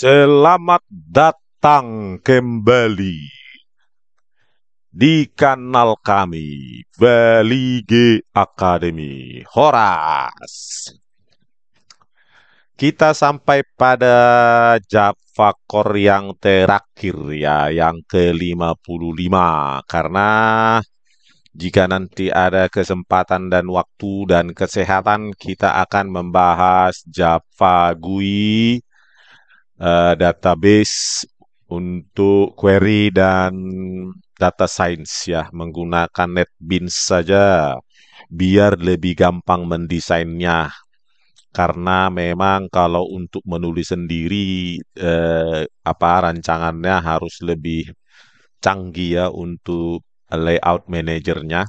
Selamat datang kembali di kanal kami, Bali G Academy Horas. Kita sampai pada Java Core yang terakhir ya, yang ke-55. Karena jika nanti ada kesempatan dan waktu dan kesehatan, kita akan membahas Java GUI, database untuk query dan data science ya, menggunakan NetBeans saja biar lebih gampang mendesainnya. Karena memang kalau untuk menulis sendiri rancangannya harus lebih canggih ya untuk layout manajernya.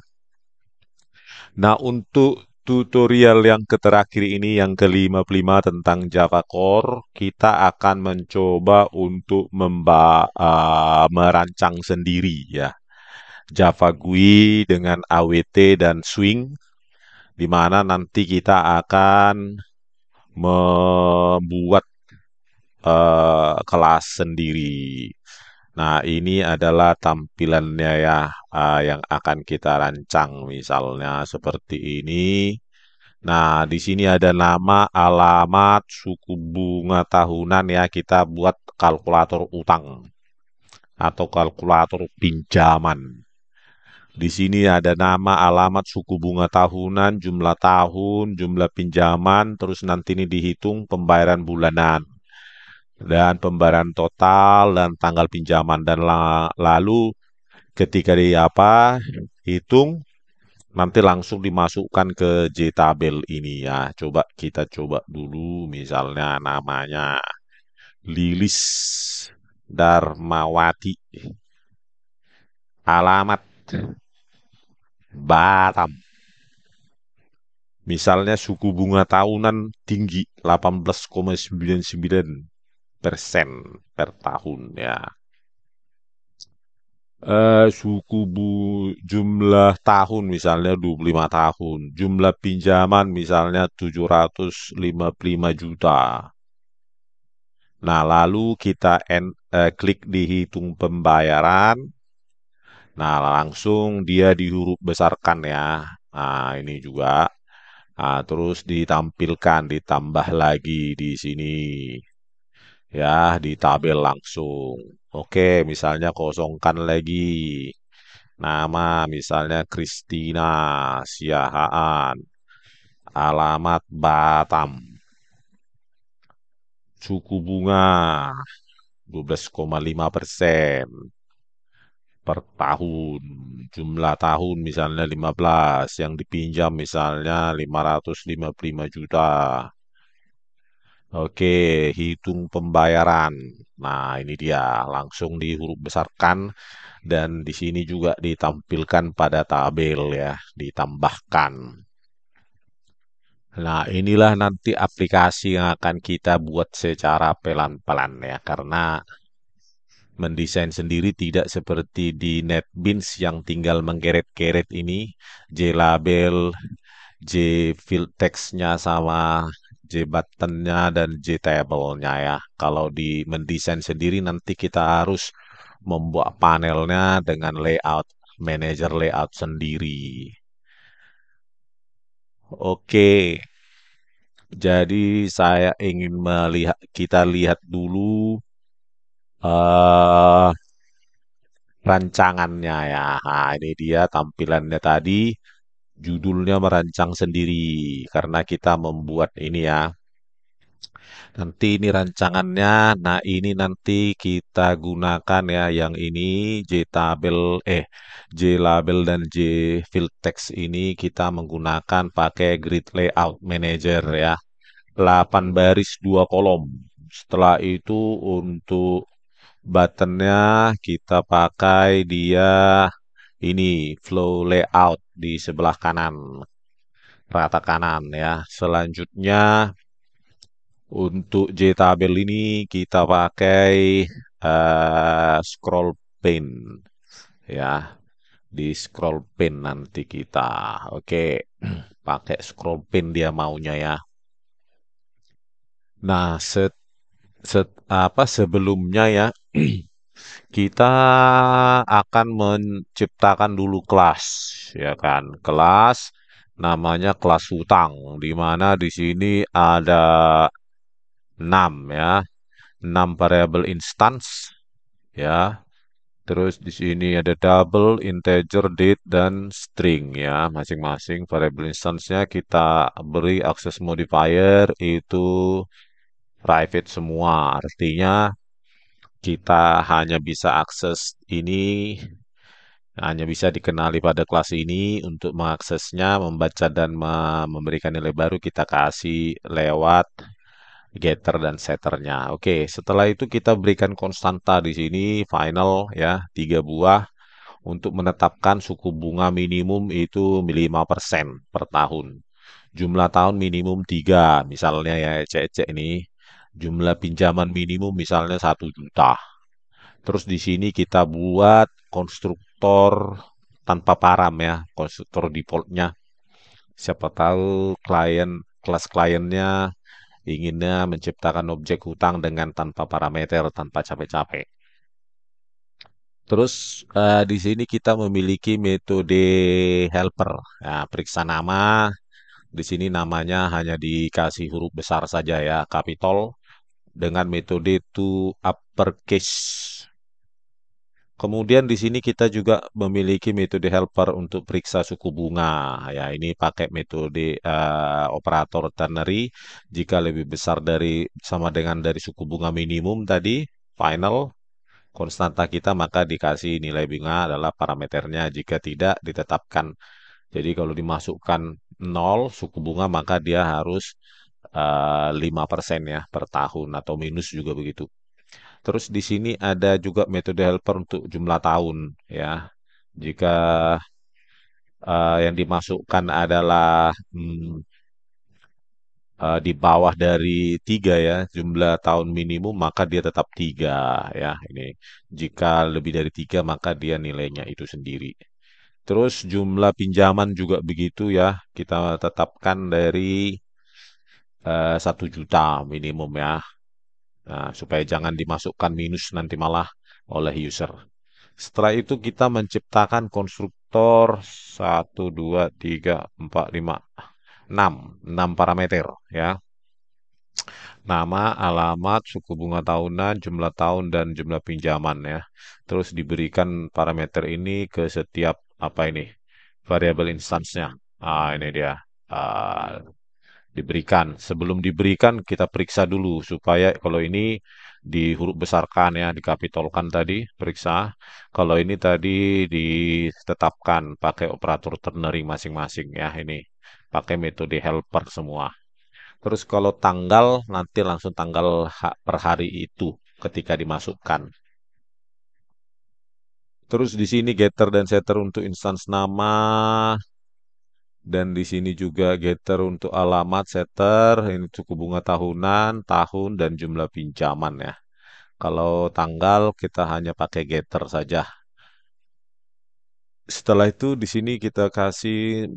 Nah, untuk tutorial yang terakhir ini, yang ke-55 tentang Java Core, kita akan mencoba untuk merancang sendiri ya. Java GUI dengan AWT dan Swing, di mana nanti kita akan membuat kelas sendiri. Nah, ini adalah tampilannya ya, yang akan kita rancang. Misalnya seperti ini. Nah, di sini ada nama, alamat, suku bunga tahunan ya. Kita buat kalkulator utang atau kalkulator pinjaman. Di sini ada nama, alamat, suku bunga tahunan, jumlah tahun, jumlah pinjaman, terus nanti ini dihitung pembayaran bulanan dan pembayaran total dan tanggal pinjaman, dan lalu ketika hitung, nanti langsung dimasukkan ke JTabel ini ya. Kita coba dulu, misalnya namanya Lilis Darmawati, alamat Batam. Misalnya suku bunga tahunan tinggi 18,99% per tahun ya. Jumlah tahun misalnya 25 tahun. Jumlah pinjaman misalnya 755 juta. Nah, lalu kita klik di hitung pembayaran. Nah, langsung dia dihuruf besarkan ya. Nah, ini juga. Nah, terus ditampilkan, ditambah lagi di sini. Ya, di tabel langsung. Oke, misalnya kosongkan lagi. Nama misalnya Kristina Siahaan. Alamat Batam. Suku bunga 12,5% per tahun. Jumlah tahun misalnya 15, yang dipinjam misalnya 555 juta. Oke, hitung pembayaran. Nah, ini dia, langsung dihuruf besarkan, dan di sini juga ditampilkan pada tabel ya, ditambahkan. Nah, inilah nanti aplikasi yang akan kita buat secara pelan-pelan ya, karena mendesain sendiri tidak seperti di NetBeans yang tinggal menggeret-geret ini, JLabel, JFill text-nya sama JButton-nya dan JTable-nya ya. Kalau di mendesain sendiri nanti kita harus membuat panelnya dengan layout, manager layout sendiri. Oke, jadi saya ingin kita lihat dulu eh rancangannya ya. Nah, ini dia tampilannya tadi. Judulnya merancang sendiri karena kita membuat ini ya. Nanti ini rancangannya. Nah, ini nanti kita gunakan ya, yang ini JLabel dan JFillText ini kita menggunakan pakai Grid Layout Manager ya. 8 baris 2 kolom. Setelah itu untuk buttonnya kita pakai dia ini flow layout di sebelah kanan, rata kanan ya. Selanjutnya untuk JTabel ini kita pakai scroll pane ya. Di scroll pane nanti kita. Oke, pakai scroll pane dia maunya ya. Nah, Sebelumnya ya, kita akan menciptakan dulu kelas, ya kan? Kelas namanya kelas hutang, di mana di sini ada 6 ya, 6 variabel instance ya. Terus di sini ada double, integer, date, dan string ya. Masing-masing variabel instance-nya kita beri access modifier itu private semua. Artinya kita hanya bisa akses ini, hanya bisa dikenali pada kelas ini. Untuk mengaksesnya, membaca dan memberikan nilai baru kita kasih lewat getter dan setternya. Oke, setelah itu kita berikan konstanta di sini final ya, 3 buah untuk menetapkan suku bunga minimum itu 5% per tahun. Jumlah tahun minimum 3, misalnya ya cek-cek ini. Jumlah pinjaman minimum misalnya 1 juta. Terus di sini kita buat konstruktor tanpa param ya, konstruktor defaultnya. Siapa tahu kelas kliennya inginnya menciptakan objek hutang dengan tanpa parameter, tanpa capek-capek. Terus di sini kita memiliki metode helper. Nah, periksa nama. Di sini namanya hanya dikasih huruf besar saja ya, capital dengan metode to uppercase. Kemudian di sini kita juga memiliki metode helper untuk periksa suku bunga. Ya, ini pakai metode operator ternary. Jika lebih besar dari sama dengan dari suku bunga minimum tadi, final konstanta kita maka dikasih nilai bunga adalah parameternya. Jika tidak ditetapkan. Jadi kalau dimasukkan 0 suku bunga maka dia harus 5% ya per tahun atau minus juga begitu. Terus di sini ada juga metode helper untuk jumlah tahun ya. Jika yang dimasukkan adalah di bawah dari 3 ya, jumlah tahun minimum maka dia tetap 3 ya. Ini jika lebih dari 3 maka dia nilainya itu sendiri. Terus jumlah pinjaman juga begitu ya, kita tetapkan dari 1 juta minimum ya. Nah, supaya jangan dimasukkan minus nanti malah oleh user. Setelah itu kita menciptakan konstruktor 6 parameter ya. Nama, alamat, suku bunga tahunan, jumlah tahun, dan jumlah pinjaman ya. Terus diberikan parameter ini ke setiap apa ini variabel instansnya. Ah, ini dia. Ah, diberikan. Sebelum diberikan kita periksa dulu supaya kalau ini di huruf besarkan ya, dikapitolkan tadi, periksa. Kalau ini tadi ditetapkan pakai operator ternary masing-masing ya ini. Pakai metode helper semua. Terus kalau tanggal nanti langsung tanggal per hari itu ketika dimasukkan. Terus di sini getter dan setter untuk instance nama dan di sini juga getter untuk alamat setter, ini suku bunga tahunan, tahun dan jumlah pinjaman ya. Kalau tanggal kita hanya pakai getter saja. Setelah itu di sini kita kasih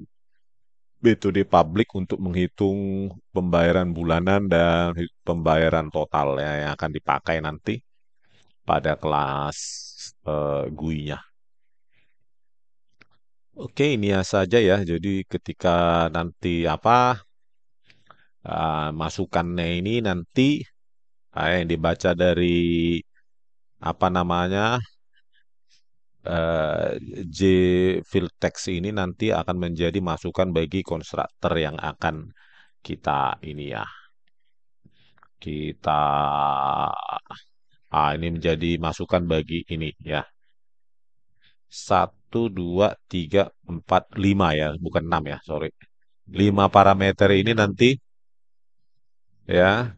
metode public untuk menghitung pembayaran bulanan dan pembayaran total ya yang akan dipakai nanti pada kelas GUI-nya. Oke, ini ya saja ya. Jadi ketika nanti masukannya ini nanti yang dibaca dari apa namanya eh, J field text ini nanti akan menjadi masukan bagi konstruktor yang akan kita ini ya kita ini menjadi masukan bagi ini ya 1, 2, 3, 4, 5 ya bukan 6 ya sorry 5 parameter ini nanti ya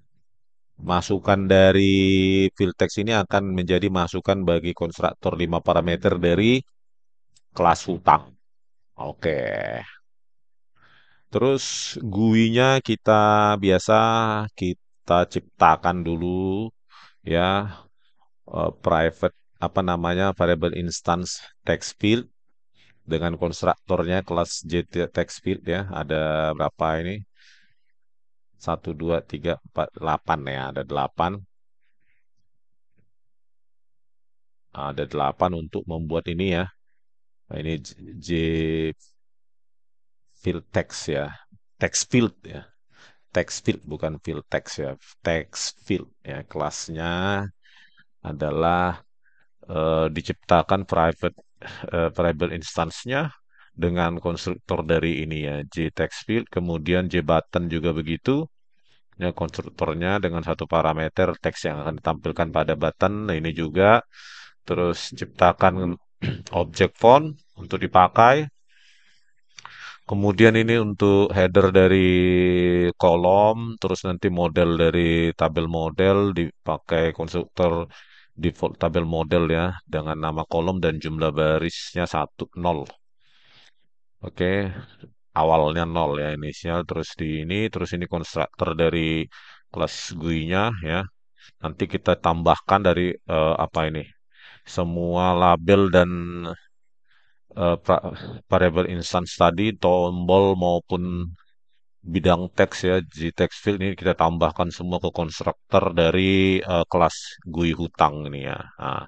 masukan dari field text ini akan menjadi masukan bagi konstruktor 5 parameter dari kelas hutang. Oke. Terus GUI-nya kita biasa kita ciptakan dulu ya private apa namanya variable instance text field dengan konstruktornya kelas JT text field ya. Ada berapa ini? 1, 2, 3, 4, 8 ya, ada 8. Ada 8 untuk membuat ini ya. Nah, ini J field text ya. Text field ya. Text field bukan field text ya. Text field ya. Kelasnya adalah diciptakan private instance-nya dengan konstruktor dari ini ya, JTextField, kemudian JButton juga begitu. Ya, konstruktornya dengan satu parameter teks yang akan ditampilkan pada button. Nah, ini juga terus ciptakan objek font untuk dipakai. Kemudian ini untuk header dari kolom, terus nanti model dari tabel model dipakai konstruktor default tabel model ya dengan nama kolom dan jumlah barisnya 1 0. Oke, awalnya 0 ya inisial terus terus ini konstruktor dari kelas GUI-nya ya. Nanti kita tambahkan dari apa ini? Semua label dan variable instance tadi, tombol maupun bidang teks ya, di text field ini kita tambahkan semua ke konstruktor dari kelas GUI hutang ini ya. Nah,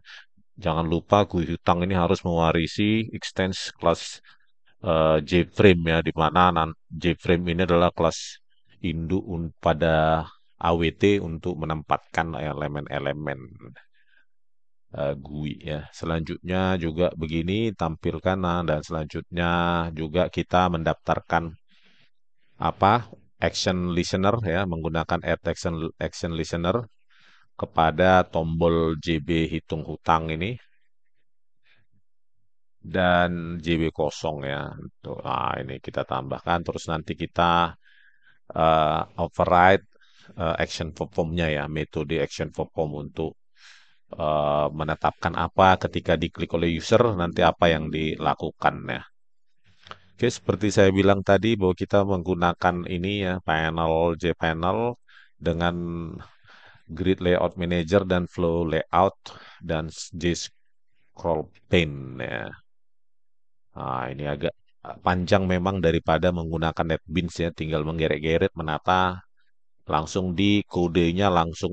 jangan lupa GUI hutang ini harus mewarisi extends kelas JFrame ya, di mana JFrame ini adalah kelas induk pada AWT untuk menempatkan elemen-elemen GUI ya. Selanjutnya juga begini tampilkan, nah, dan selanjutnya juga kita mendaftarkan apa action listener ya, menggunakan add action listener kepada tombol JB hitung hutang ini dan JB kosong ya. Tuh, nah, ini kita tambahkan terus nanti kita override action perform-nya ya, metode action perform untuk menetapkan apa ketika diklik oleh user nanti apa yang dilakukan ya. Oke, seperti saya bilang tadi bahwa kita menggunakan ini ya panel JPanel dengan grid layout manager dan flow layout dan J-scroll pane ya. Nah, ini agak panjang memang daripada menggunakan NetBeans ya, tinggal menggeret-geret menata langsung di kodenya langsung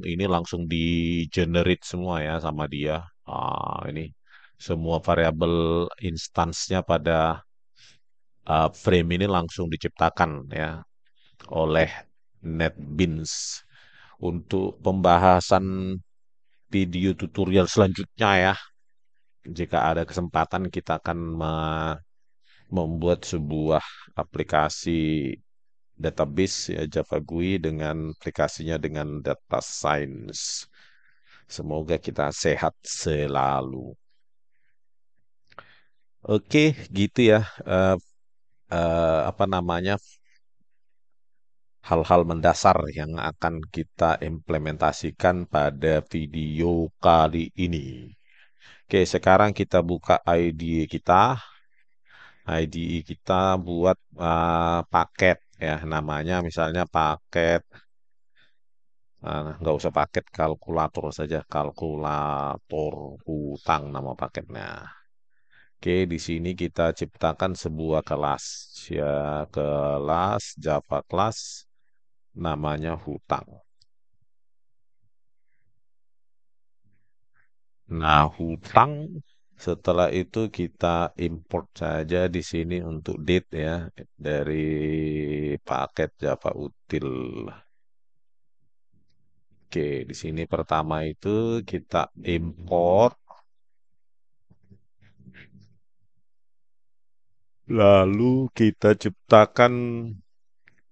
di generate semua ya sama dia. Ini semua variabel instansnya pada frame ini langsung diciptakan ya oleh NetBeans. Untuk pembahasan video tutorial selanjutnya ya, jika ada kesempatan kita akan membuat sebuah aplikasi database ya Java GUI dengan aplikasinya dengan data science. Semoga kita sehat selalu. Oke, gitu ya. eh, apa namanya hal-hal mendasar yang akan kita implementasikan pada video kali ini. Oke, sekarang kita buka IDE kita. IDE kita buat paket ya, namanya misalnya paket, nggak usah paket kalkulator saja, kalkulator hutang nama paketnya. Oke, di sini kita ciptakan sebuah kelas ya, kelas Java class namanya hutang. Nah, hutang setelah itu kita import saja di sini untuk date ya dari paket Java util. Oke, di sini pertama itu kita import, lalu kita ciptakan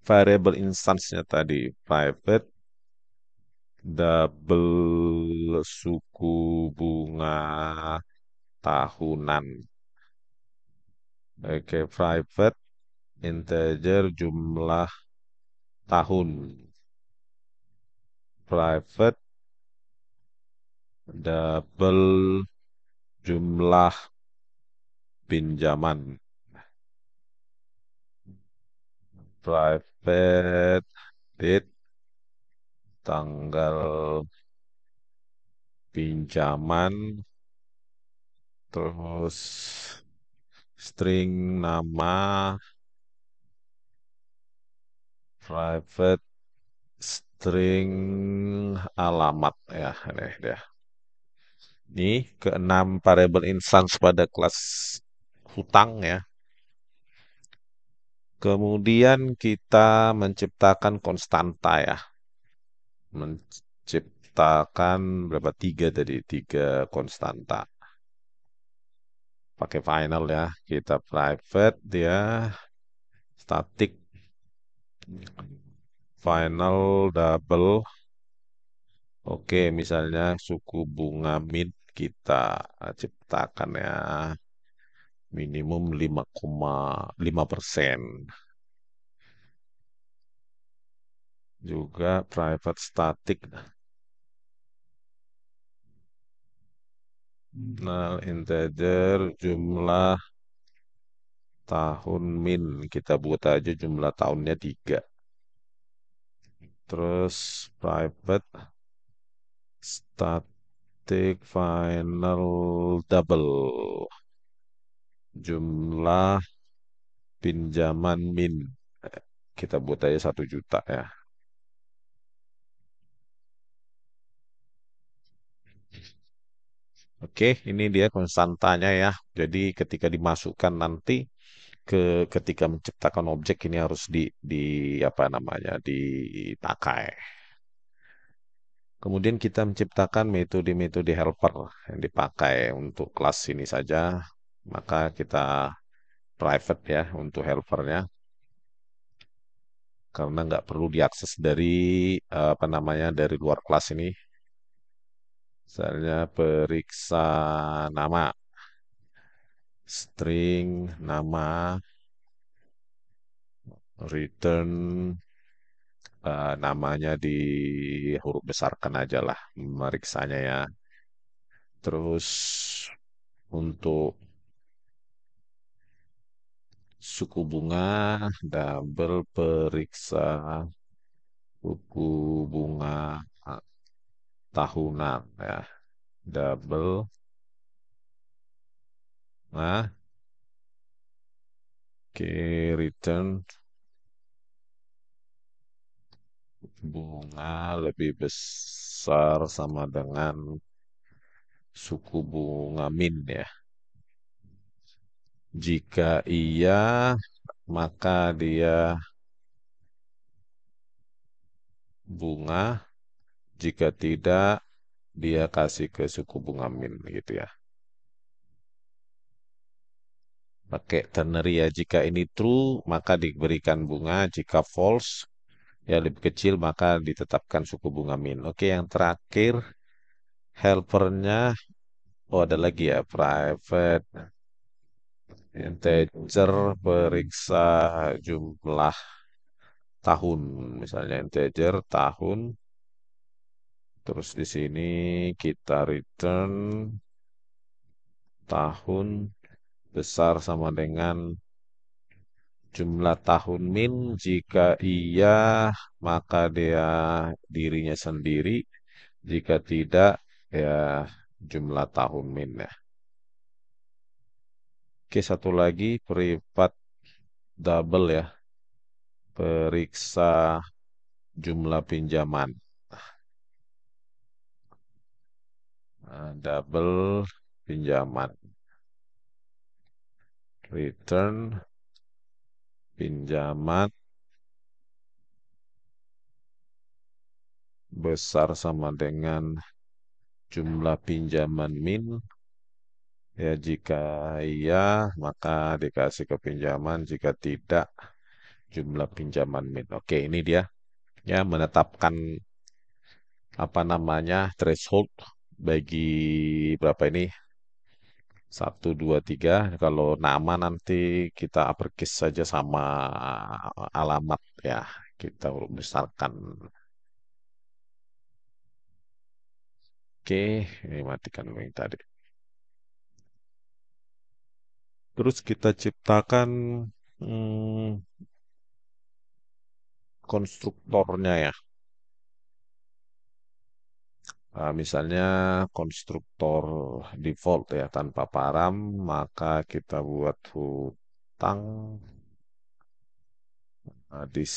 variable instance-nya tadi, private double suku bunga tahunan. Oke, private integer jumlah tahun. Private double jumlah pinjaman. Private date tanggal pinjaman, terus string nama, private string alamat ya, ini dia. Ini keenam variable instance pada kelas hutang ya. Kemudian kita menciptakan konstanta ya. Menciptakan berapa? Tiga tadi, tiga konstanta. Pakai final ya. Kita private dia static final double. Oke, misalnya suku bunga min kita ciptakan ya minimum 5,5%. Juga private static null integer jumlah tahun min. Kita buat aja jumlah tahunnya 3. Terus private static final double jumlah pinjaman min. Kita buat aja 1 juta ya. Oke, ini dia konstantanya ya. Jadi ketika dimasukkan nanti ketika menciptakan objek ini harus di apa namanya dipakai. Kemudian kita menciptakan metode-metode helper yang dipakai untuk kelas ini saja. Maka kita private ya untuk helpernya karena nggak perlu diakses dari apa namanya dari luar kelas ini. Misalnya periksa nama, string nama, return namanya di huruf besarkan aja lah meriksanya ya. Terus untuk suku bunga double periksa suku bunga ah, tahunan ya. Double nah oke return bunga lebih besar sama dengan suku bunga min ya. Jika iya, maka dia bunga. Jika tidak, dia kasih ke suku bunga min gitu ya. Pakai ternary ya. Jika ini true, maka diberikan bunga. Jika false, ya lebih kecil, maka ditetapkan suku bunga min. Oke, yang terakhir, helpernya, oh ada lagi ya, private integer periksa jumlah tahun. Misalnya integer tahun. Terus di sini kita return tahun besar sama dengan jumlah tahun min. Jika iya, maka dia dirinya sendiri. Jika tidak, ya jumlah tahun min ya. Oke, satu lagi privat double ya. Periksa jumlah pinjaman. Double pinjaman. Return pinjaman besar sama dengan jumlah pinjaman min. Ya, jika iya, maka dikasih ke pinjaman. Jika tidak, jumlah pinjaman min. Oke, ini dia. Ya, menetapkan apa namanya threshold bagi berapa ini? 1, 2, 3. Kalau nama nanti kita uppercase saja sama alamat ya. Kita besarkan. Oke, ini matikan dulu yang tadi. Terus kita ciptakan hmm, konstruktornya ya. Misalnya konstruktor default ya tanpa param, maka kita buat hutang dis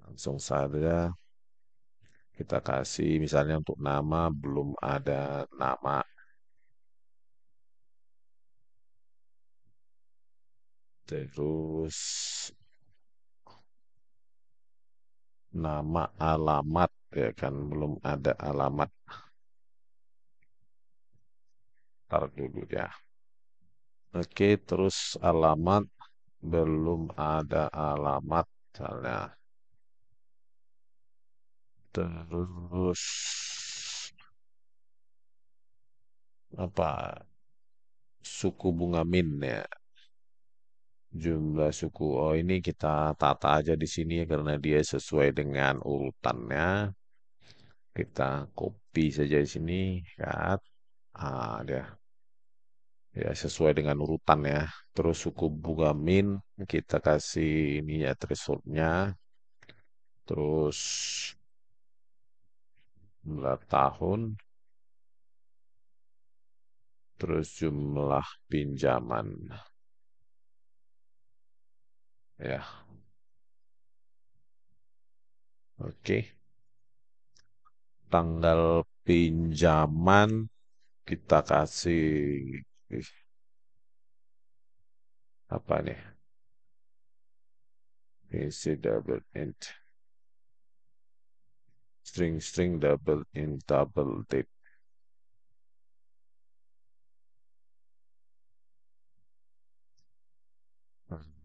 langsung saja Kita kasih misalnya untuk nama belum ada nama. Terus nama alamat ya kan belum ada alamat. Ntar dulu ya. Oke, terus alamat belum ada alamat misalnya. Terus apa? Suku bunga min ya. Jumlah suku. Oh, ini kita tata aja di sini ya, karena dia sesuai dengan urutannya. Kita copy saja di sini kan. Dia ya sesuai dengan urutan ya. Terus suku bunga min kita kasih ini ya thresholdnya. Terus jumlah tahun. Terus jumlah pinjaman. Ya, oke. Tanggal pinjaman kita kasih apa nih? Isi double int. String double int double date.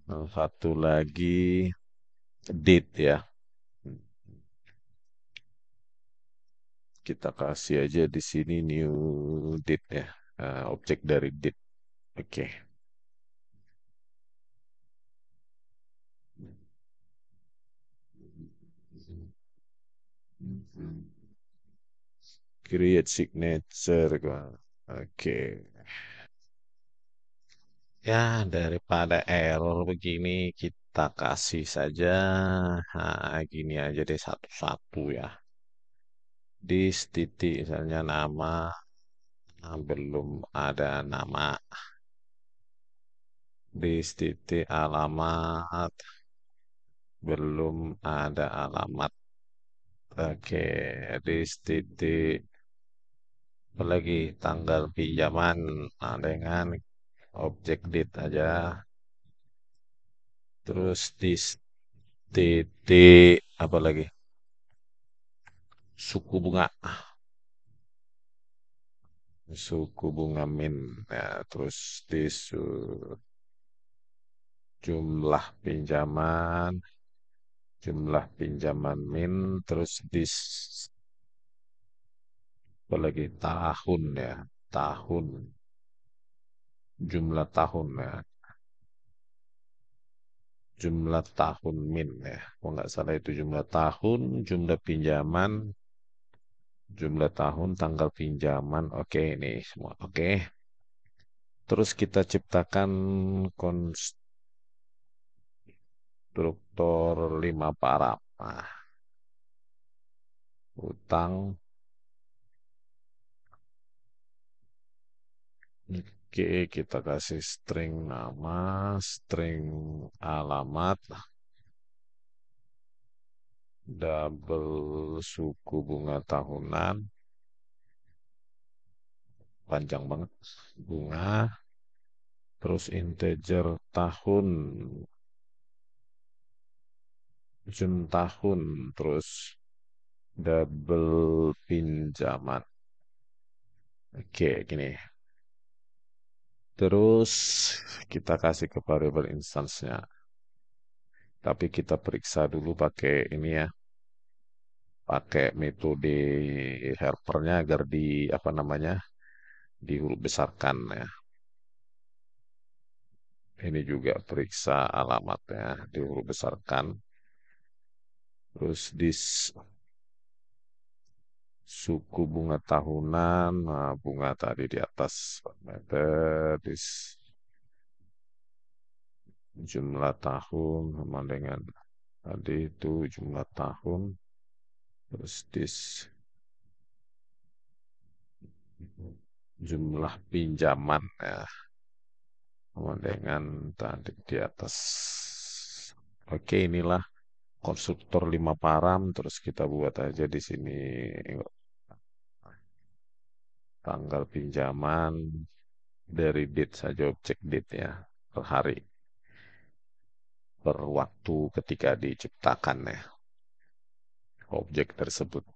Nah, satu lagi date ya. Kita kasih aja di sini new date ya. Objek dari date. Oke. Create signature. Oke. Ya, daripada error begini, kita kasih saja. Nah, gini aja deh satu-satu ya. Di titik misalnya nama, belum ada nama. Di titik alamat, belum ada alamat. Oke, di titik apalagi tanggal pinjaman, nah, dengan objek date aja. Terus di titik apa lagi? Suku bunga. Suku bunga min ya, terus jumlah pinjaman, jumlah pinjaman min, terus apa lagi tahun ya, tahun, jumlah tahun ya, jumlah tahun min ya, kalau nggak salah itu jumlah tahun, jumlah pinjaman, jumlah tahun, tanggal pinjaman, oke ini semua oke. Terus kita ciptakan konstruktor 5 parab. Nah, utang. Oke, kita kasih string nama, string alamat, double suku bunga tahunan, panjang banget, bunga, terus integer tahun, Jun tahun, terus double pinjaman. Oke, gini. Terus kita kasih ke variable instance-nya. Tapi kita periksa dulu pakai ini ya, pakai metode helpernya agar di apa namanya dihuruf besarkan ya. Ini juga periksa alamatnya dihuruf besarkan. Terus suku bunga tahunan, nah, bunga tadi di atas parameter, jumlah tahun sama dengan tadi itu jumlah tahun, terus jumlah pinjaman ya sama dengan tadi di atas. Oke, inilah konstruktor 5 param, terus kita buat aja di sini tanggal pinjaman dari date saja, objek date ya, per hari, per waktu ketika diciptakan ya, objek tersebut.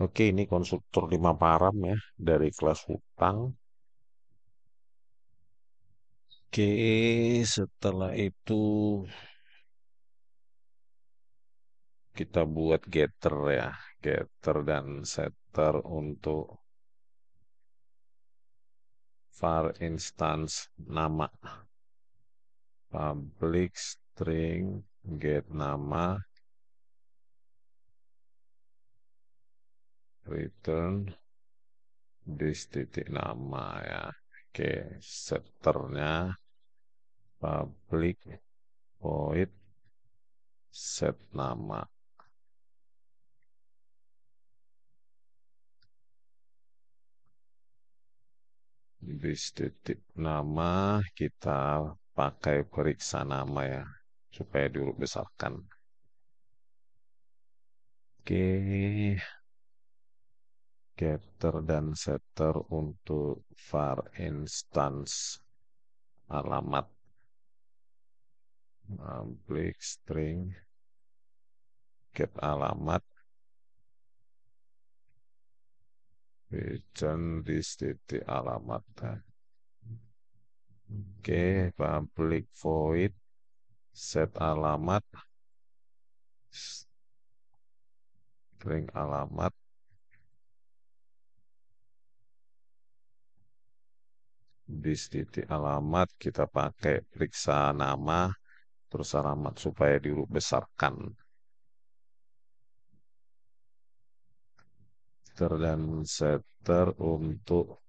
Oke, ini konstruktor 5 param ya, dari kelas hutang. Oke, setelah itu kita buat getter ya, getter dan setter untuk var instance nama, public string get nama, return this titik nama ya. Oke, setternya public void set nama. Di titik nama kita pakai periksa nama ya, supaya dulu besarkan. Oke, getter dan setter untuk var instance alamat, public string get alamat, return di titik alamat. Oke, public void set alamat, string alamat, di titik alamat kita pakai periksa nama terus alamat supaya dibesarkan. Setter dan setter untuk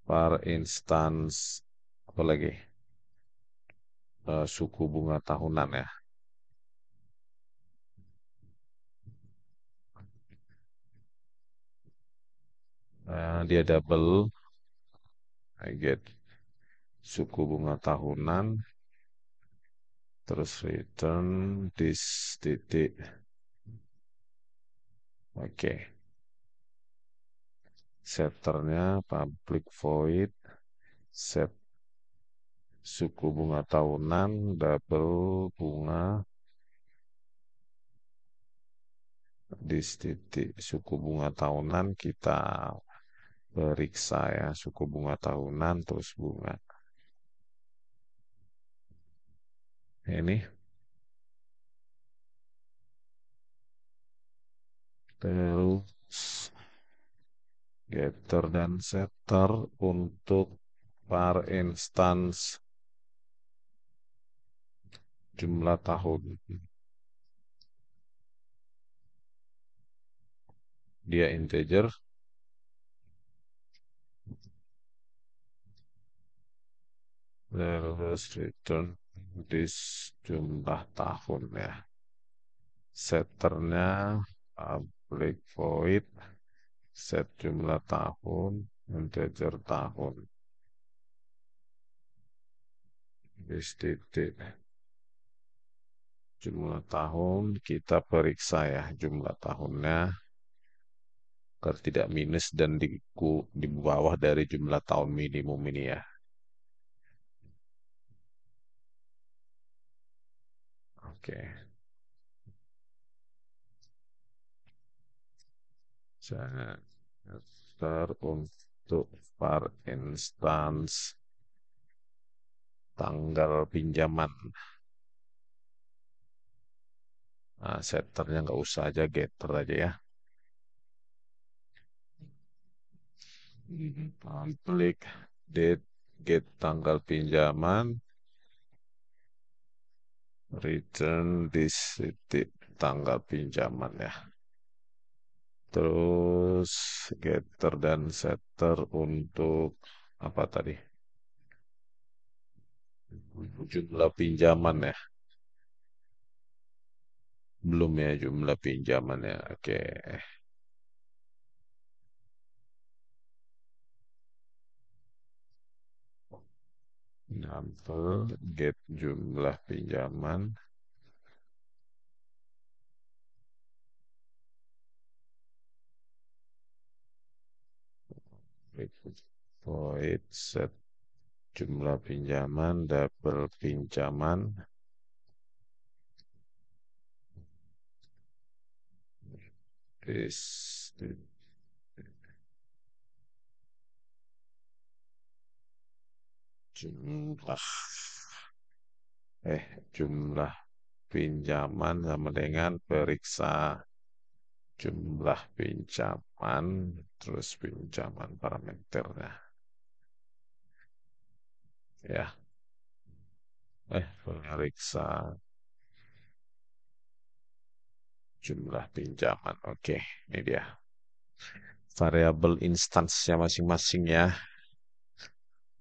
var instance apa lagi? Suku bunga tahunan ya. Dia double, I get suku bunga tahunan, terus return this titik. Oke. Setternya public void set suku bunga tahunan double bunga di titik suku bunga tahunan kita periksa ya, suku bunga tahunan terus bunga. Ini terus getter dan setter untuk var instance jumlah tahun. Dia integer, terus return this jumlah tahun ya. Setternya public void set jumlah tahun, integer tahun. This titik jumlah tahun kita periksa ya, jumlah tahunnya agar tidak minus dan di bawah dari jumlah tahun minimum ini ya. Oke. Setter untuk var instance tanggal pinjaman. Nah, setternya nggak usah aja, getter aja ya. Public date get tanggal pinjaman, return this titik tanggal pinjaman ya. Terus getter dan setter untuk apa tadi? Jumlah pinjaman ya. Belum ya jumlah pinjaman ya. Oke. Example get jumlah pinjaman. void set jumlah pinjaman, double pinjaman, is jumlah jumlah pinjaman sama dengan periksa jumlah pinjaman terus pinjaman parameternya ya periksa jumlah pinjaman. Oke, ini dia variabel instansnya masing-masing ya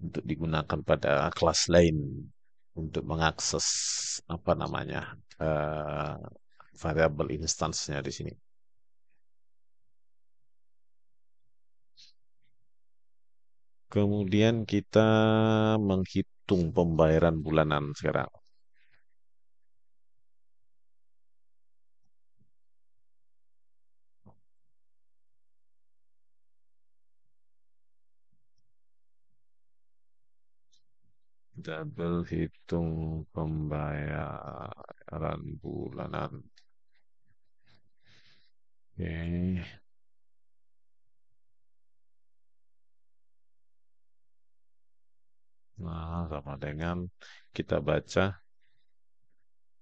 untuk digunakan pada kelas lain untuk mengakses apa namanya variabel instansnya di sini. Kemudian kita menghitung pembayaran bulanan sekarang. Double hitung pembayaran bulanan. Oke. Nah, sama dengan kita baca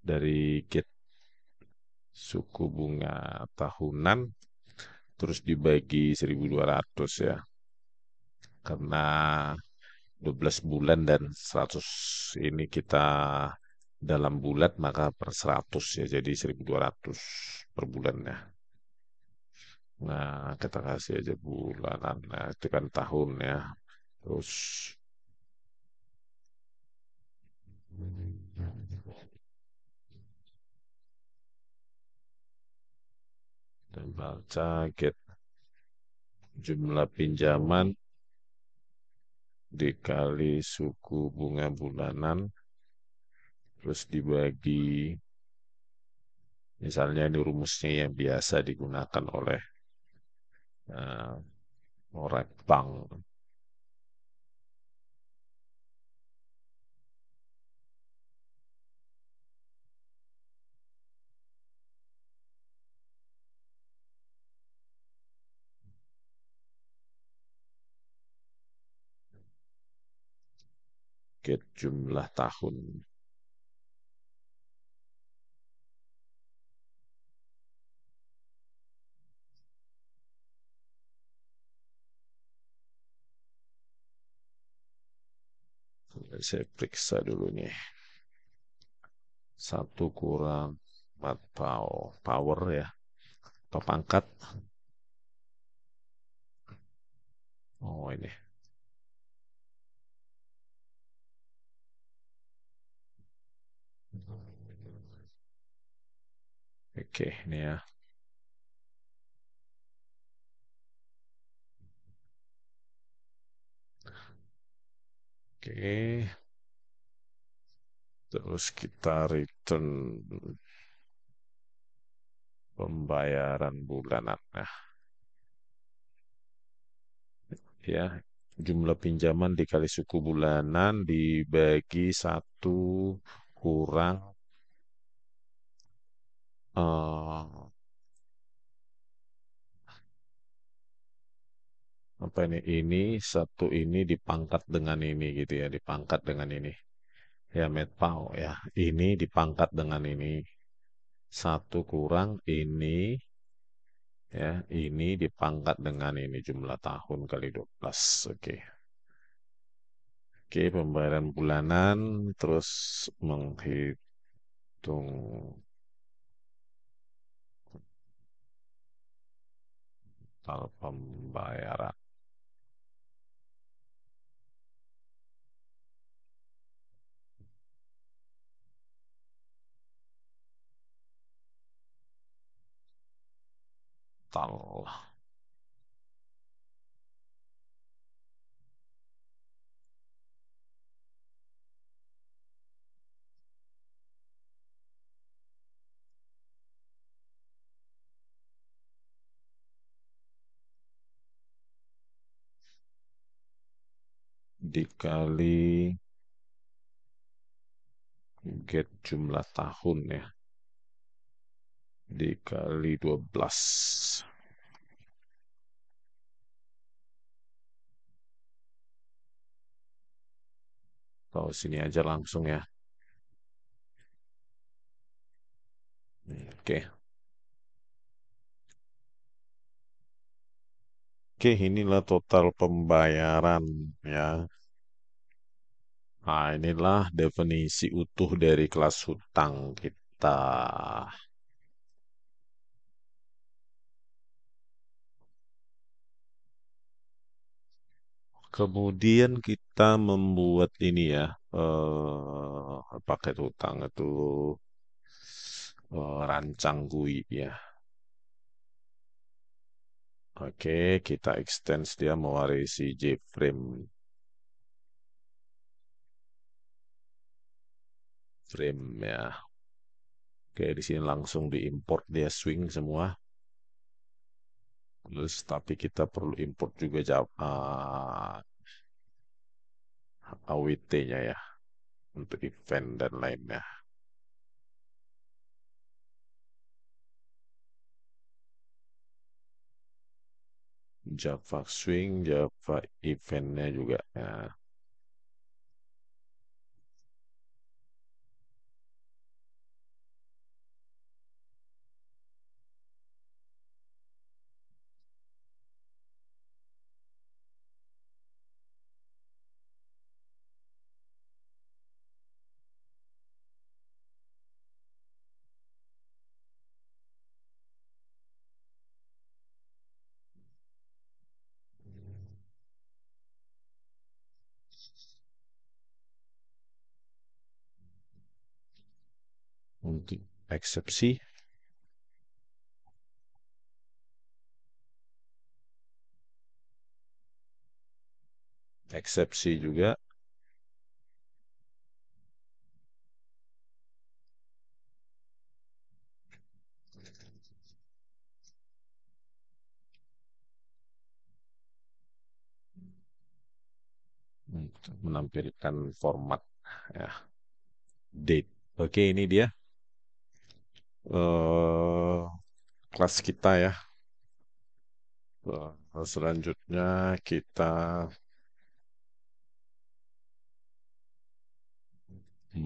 dari get suku bunga tahunan terus dibagi 1.200 ya. Karena 12 bulan dan 100 ini kita dalam bulat maka per 100 ya jadi 1.200 per bulannya. Nah, kita kasih aja bulanan. Nah, itu kan tahun ya. Terus dan baca get jumlah pinjaman dikali suku bunga bulanan terus dibagi misalnya ini rumusnya yang biasa digunakan oleh uh, orang bank. Get jumlah tahun. Saya periksa dulu nih. 1 kurang 4 power ya. Atau pangkat. Oh ini. Oke, ini ya. Oke. Terus kita return pembayaran bulanan. Nah, ya, jumlah pinjaman dikali suku bulanan dibagi 1 kurang apa ini? Ini 1 ini dipangkat dengan ini gitu ya, dipangkat dengan ini. Ya, metpau ya. Ini dipangkat dengan ini. 1 kurang ini ya, ini dipangkat dengan ini jumlah tahun kali 12. Oke. Oke, pembayaran bulanan terus menghitung total pembayaran. Total. dikali get jumlah tahun ya, dikali 12. Tahu sini aja langsung ya. Oke. Oke, inilah total pembayaran ya. Nah, inilah definisi utuh dari kelas hutang kita. Kemudian kita membuat ini ya, paket hutang itu rancang GUI ya. Oke, kita extend dia mewarisi frame ya. Oke, di sini langsung diimport dia swing semua. Terus tapi kita perlu import juga AWT-nya ya untuk event dan lainnya. Java Swing, Java eventnya juga ya. Untuk eksepsi, eksepsi juga untuk menampilkan format ya, date. Oke, ini dia eh kelas kita ya. Selanjutnya kita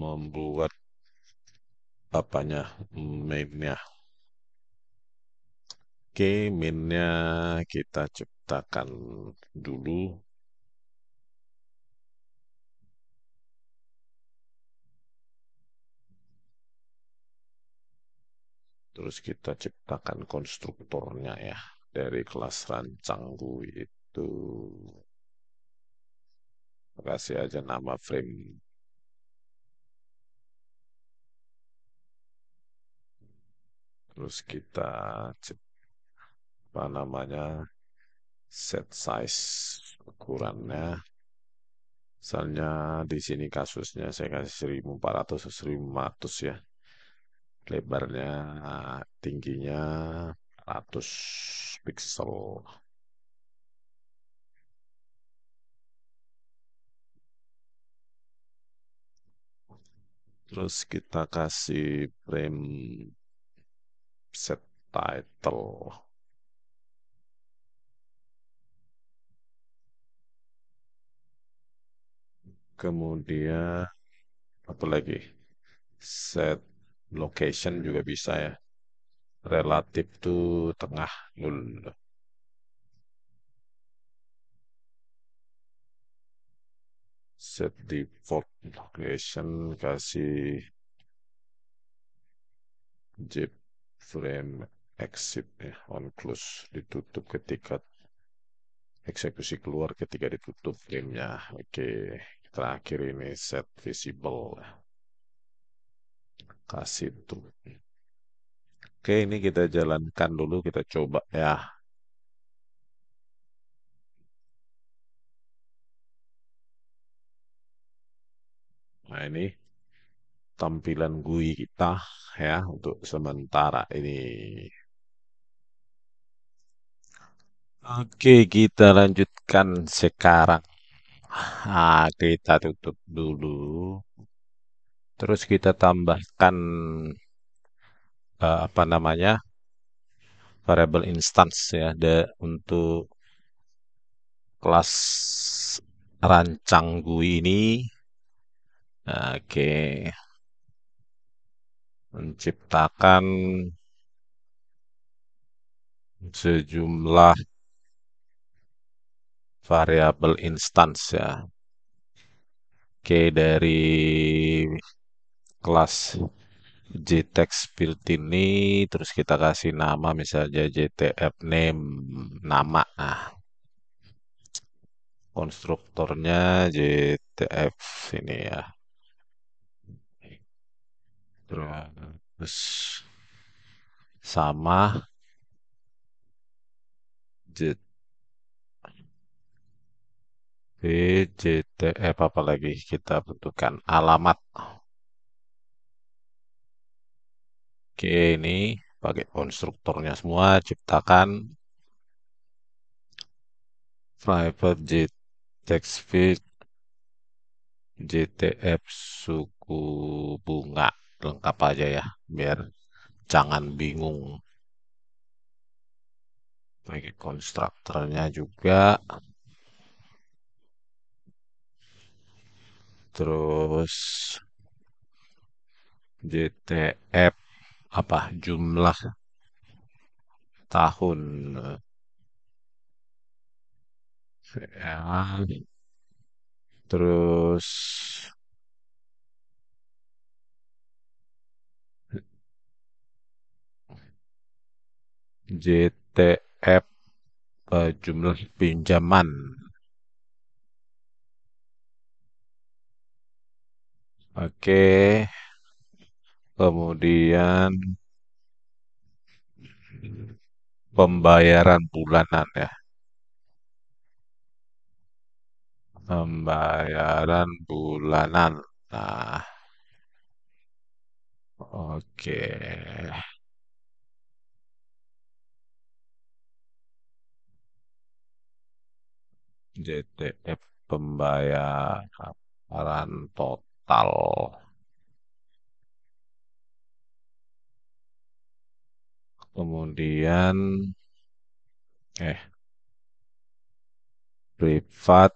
membuat apanya, mainnya. Oke, mainnya kita ciptakan dulu. Terus kita ciptakan konstruktornya ya dari kelas rancang GUI itu. Kasih aja nama frame. Terus kita apa namanya, set size ukurannya. Misalnya di sini kasusnya saya kasih 1400 atau 1500 ya. Lebarnya, tingginya 100 pixel. Terus kita kasih frame set title. Kemudian apa lagi? Set location juga bisa ya. Relatif tuh tengah nul. Set default location, kasih zip frame exit ya, on close, ditutup ketika eksekusi keluar, ketika ditutup framenya. Oke, terakhir ini set visible, kasih tuh. Oke, ini kita jalankan dulu, kita coba ya. Nah, ini tampilan GUI kita ya untuk sementara ini. Oke, kita lanjutkan sekarang. Nah, kita tutup dulu. Terus kita tambahkan apa namanya variable instance ya, untuk kelas rancang GUI ini. Oke, menciptakan sejumlah variabel instance ya. Oke, dari kelas JText build ini, terus kita kasih nama misalnya JTF name, nama. Nah, konstruktornya JTF ini ya. Terus sama JTF apa lagi kita butuhkan alamat. Oke, ini pakai konstruktornya semua, ciptakan private JTextFit JTF suku bunga, lengkap aja ya, biar jangan bingung. Pakai konstruktornya juga, terus JTF apa jumlah tahun ya, terus JTF jumlah pinjaman. Oke, kemudian pembayaran bulanan ya. Pembayaran bulanan. Nah, oke. JTF pembayaran total. Kemudian eh privat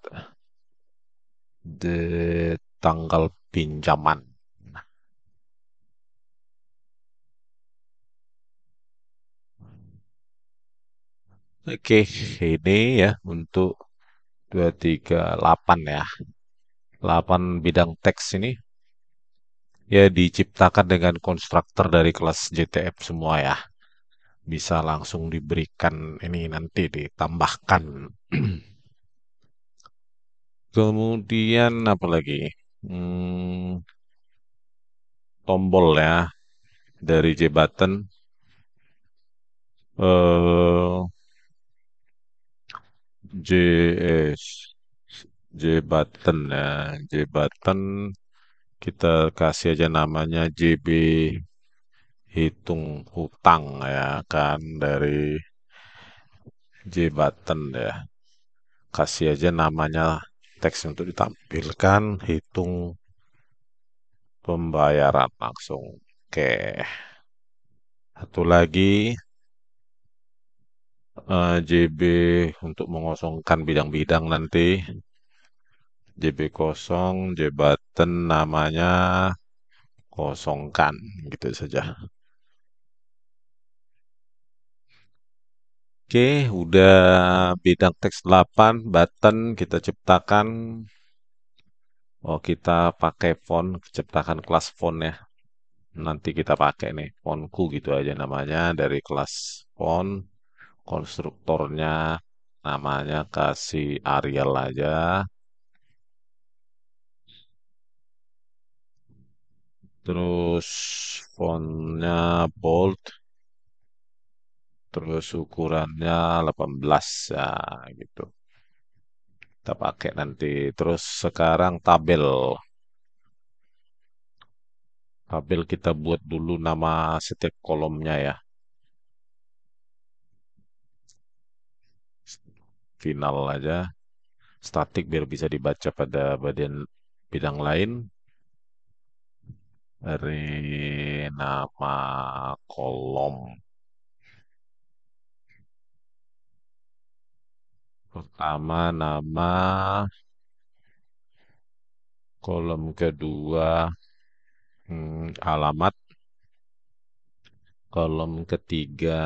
de tanggal pinjaman. Oke, ini ya untuk 238 ya. 8 bidang teks ini ya diciptakan dengan konstruktor dari kelas JTF semua ya. Bisa langsung diberikan ini nanti ditambahkan. Kemudian apa lagi? Hmm, tombol ya dari J button. eh J eh, J button ya. J button kita kasih aja namanya JB hitung hutang ya kan, dari J button ya. Kasih aja namanya teks untuk ditampilkan, hitung pembayaran langsung. Oke, satu lagi JB untuk mengosongkan bidang-bidang nanti. JB kosong, J button namanya kosongkan, gitu saja. Oke, udah bidang teks 8 button kita ciptakan. Oh, kita pakai font, ciptakan kelas font ya. Nanti kita pakai nih, fontku gitu aja namanya, dari kelas font. Konstruktornya namanya kasih Arial aja. Terus fontnya bold. Terus ukurannya 18 ya gitu. Kita pakai nanti. Terus sekarang tabel. Tabel kita buat dulu nama setiap kolomnya ya. Final aja. statik biar bisa dibaca pada bagian bidang lain. Dari nama kolom pertama, nama kolom kedua, alamat, kolom ketiga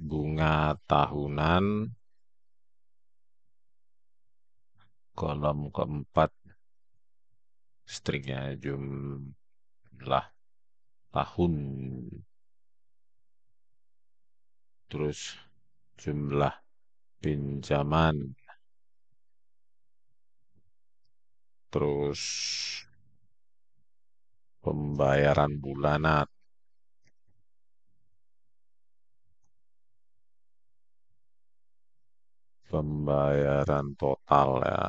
bunga tahunan, kolom keempat stringnya jumlah tahun, terus jumlah pinjaman, terus pembayaran bulanan, pembayaran total ya,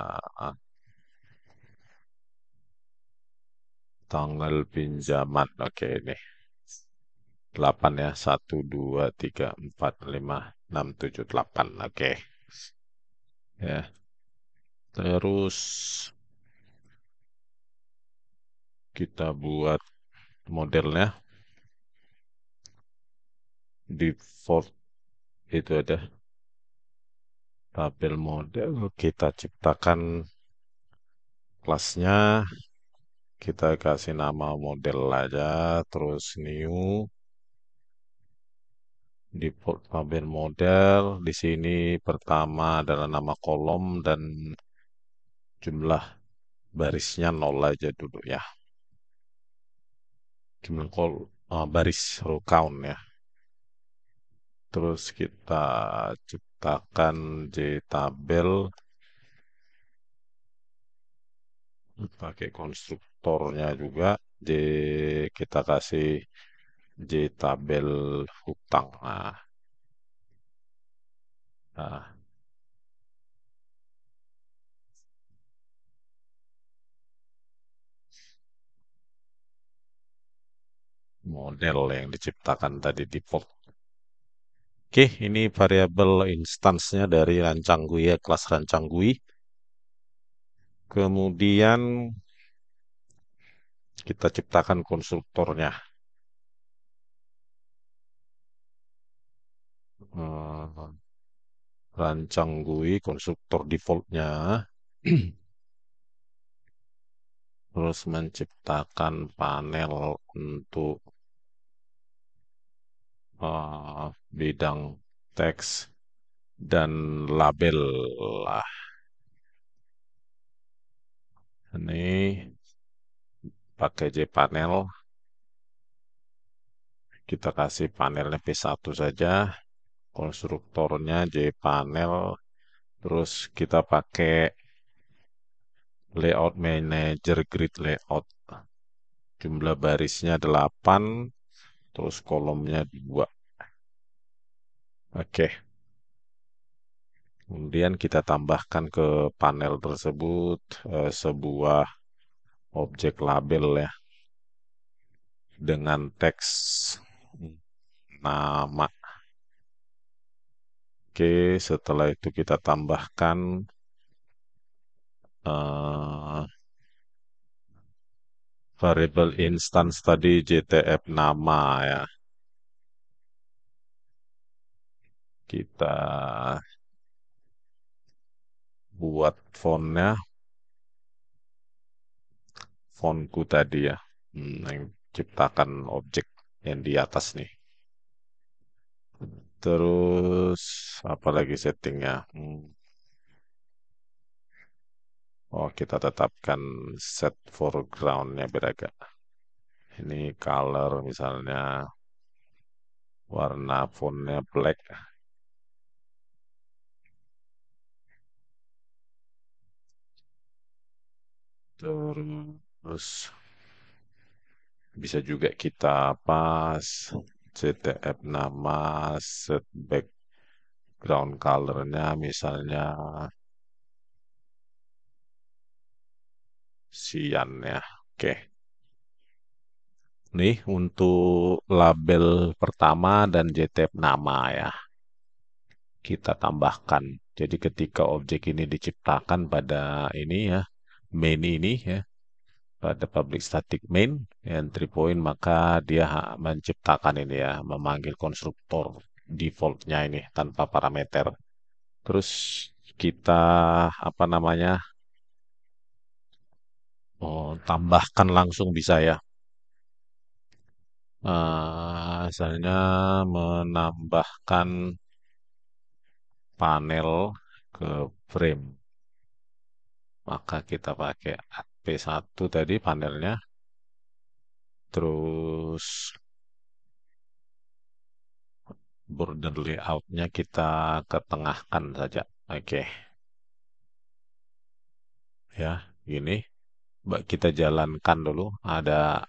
tanggal pinjaman. Oke, ini 8 ya. 1, 2, 3, 4, 5, 6, 7, 8. Oke. Ya. Terus kita buat modelnya. Default itu ada tabel model. Kita ciptakan kelasnya. Kita kasih nama model aja. Terus new. Default tabel model. Di sini pertama adalah nama kolom dan jumlah barisnya 0 aja dulu ya. Jumlah baris row count ya. Terus kita ciptakan JTabel pakai konstruktornya juga. J kita kasih JTabel hutang. Nah, model yang diciptakan tadi default. Oke, ini variabel instansinya dari rancang GUI ya, kelas rancang GUI. Kemudian kita ciptakan konstruktornya. Eh, Rancang GUI konstruktor defaultnya. Terus menciptakan panel untuk bidang teks dan label lah. Ini pakai JPanel. Kita kasih panelnya P1 saja. Konstruktornya JPanel. Terus kita pakai layout manager grid layout. Jumlah barisnya 8. Terus kolomnya 2. Oke. Kemudian kita tambahkan ke panel tersebut sebuah objek label ya dengan teks nama. Oke, setelah itu kita tambahkan eh, variable instance tadi JTF nama ya. Kita buat fontnya, fontku tadi ya. Yang ciptakan objek yang di atas nih. Terus apa lagi settingnya? Oh, kita tetapkan set foregroundnya beraga. Ini color misalnya warna fontnya black. Terus bisa juga kita pas CTF nama set background colornya misalnya cyan ya. Oke. Nih untuk label pertama dan JTF nama ya. Kita tambahkan Jadi ketika objek ini diciptakan pada ini ya, main ini ya, pada public static main entry point, maka dia menciptakan ini ya, memanggil konstruktor defaultnya ini tanpa parameter. Terus kita apa namanya? Oh, tambahkan langsung bisa ya. Misalnya menambahkan panel ke frame. Maka kita pakai P1 tadi panelnya. Terus border layoutnya kita ketengahkan saja. Oke, ya, gini. Mbak kita jalankan dulu. Ada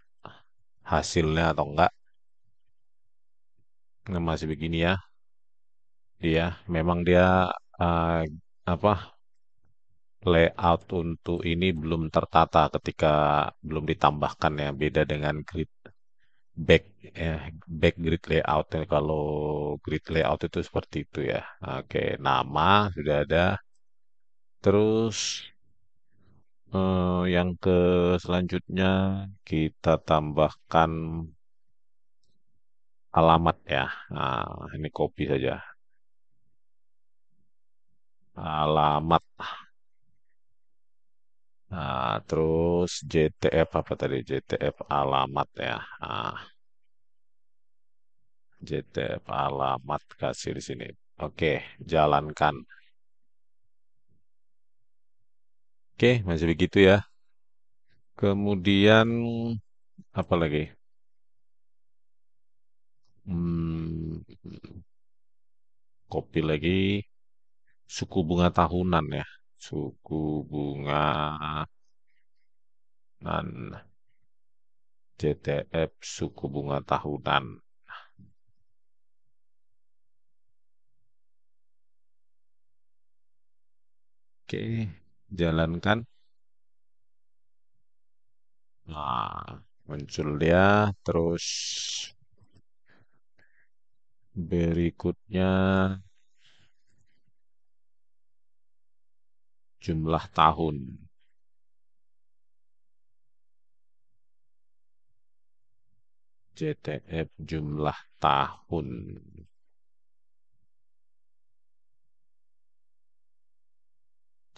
hasilnya atau enggak? Nah, masih begini ya. Iya, memang dia eh, apa layout untuk ini belum tertata ketika belum ditambahkan ya. Beda dengan grid back back grid layout ya. Kalau grid layout itu seperti itu ya. Oke, nama sudah ada. Terus yang ke selanjutnya kita tambahkan alamat ya. Nah, ini copy saja. Alamat. Nah, terus JTF apa tadi? JTF alamat ya. Nah, JTF alamat kasih di sini. Oke, jalankan. Oke, masih begitu ya. Kemudian apa lagi? Hmm, copy lagi suku bunga tahunan ya. Suku bunga dan JTF suku bunga tahunan. Oke, jalankan. Nah, muncul dia. Terus berikutnya jumlah tahun. JTF jumlah tahun.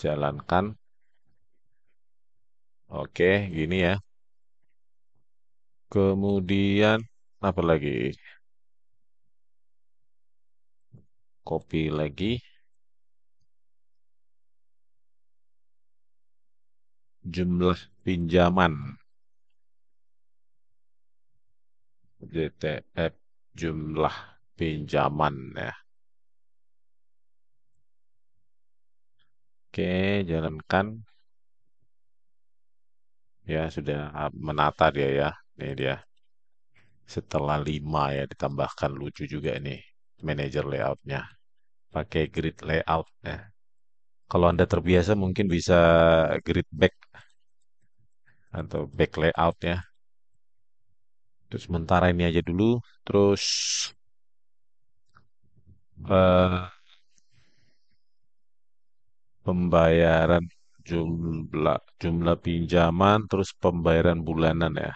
Jalankan. Oke, gini ya. Kemudian apa lagi? Copy lagi. Jumlah pinjaman. JTF jumlah pinjaman ya. Oke, jalankan. Ya, sudah menata dia ya. Ini dia. Setelah 5 ya ditambahkan lucu juga ini manager layoutnya. Pakai grid layout ya. Kalau Anda terbiasa mungkin bisa grid back atau back layout ya. Terus sementara ini aja dulu. Terus eh, pembayaran jumlah jumlah pinjaman terus pembayaran bulanan ya.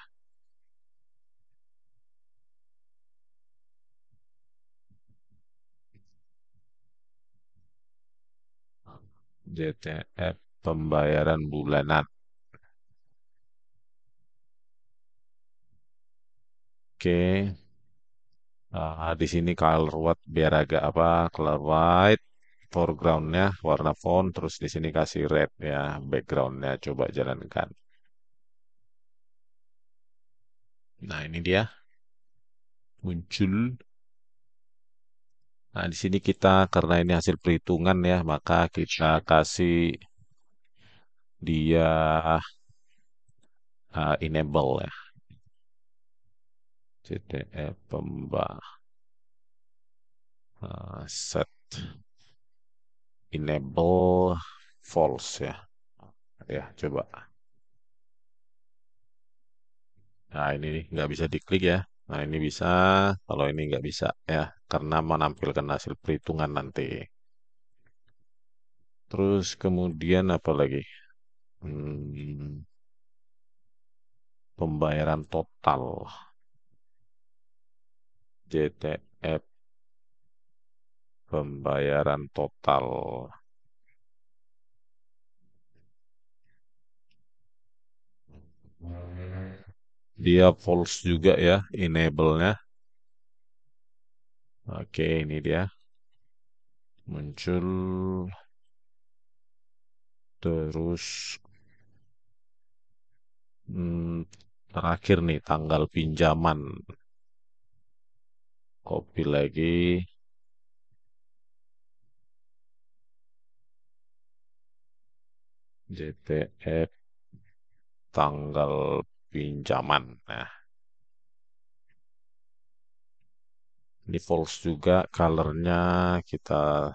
JTF pembayaran bulanan. Oke. Di sini color white biar agak apa color white foregroundnya warna font terus di sini kasih red ya backgroundnya coba jalankan. Nah ini dia muncul. Nah di sini kita karena ini hasil perhitungan ya maka kita kasih dia enable ya CTF set enable false ya. Ya coba. Nah, ini nggak bisa diklik ya. Nah, ini bisa. Kalau ini nggak bisa ya, karena menampilkan hasil perhitungan nanti. Terus kemudian apa lagi? Hmm, pembayaran total JTF, pembayaran total. Dia false juga ya, enable-nya. Oke, ini dia muncul. Terus hmm, terakhir nih tanggal pinjaman. Copy lagi JTF tanggal pinjaman. Nah, ini false juga, colornya kita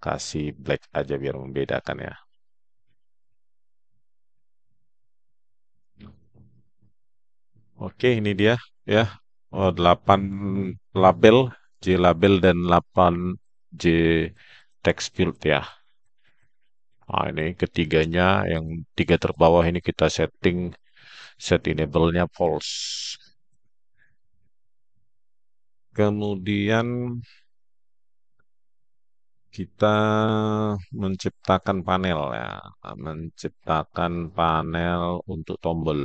kasih black aja biar membedakan ya. Oke, ini dia ya. Oh, 8 label, J label dan 8 J text field ya. Nah, ini ketiganya yang tiga terbawah ini kita setting set enable-nya false. Kemudian kita menciptakan panel ya, menciptakan panel untuk tombol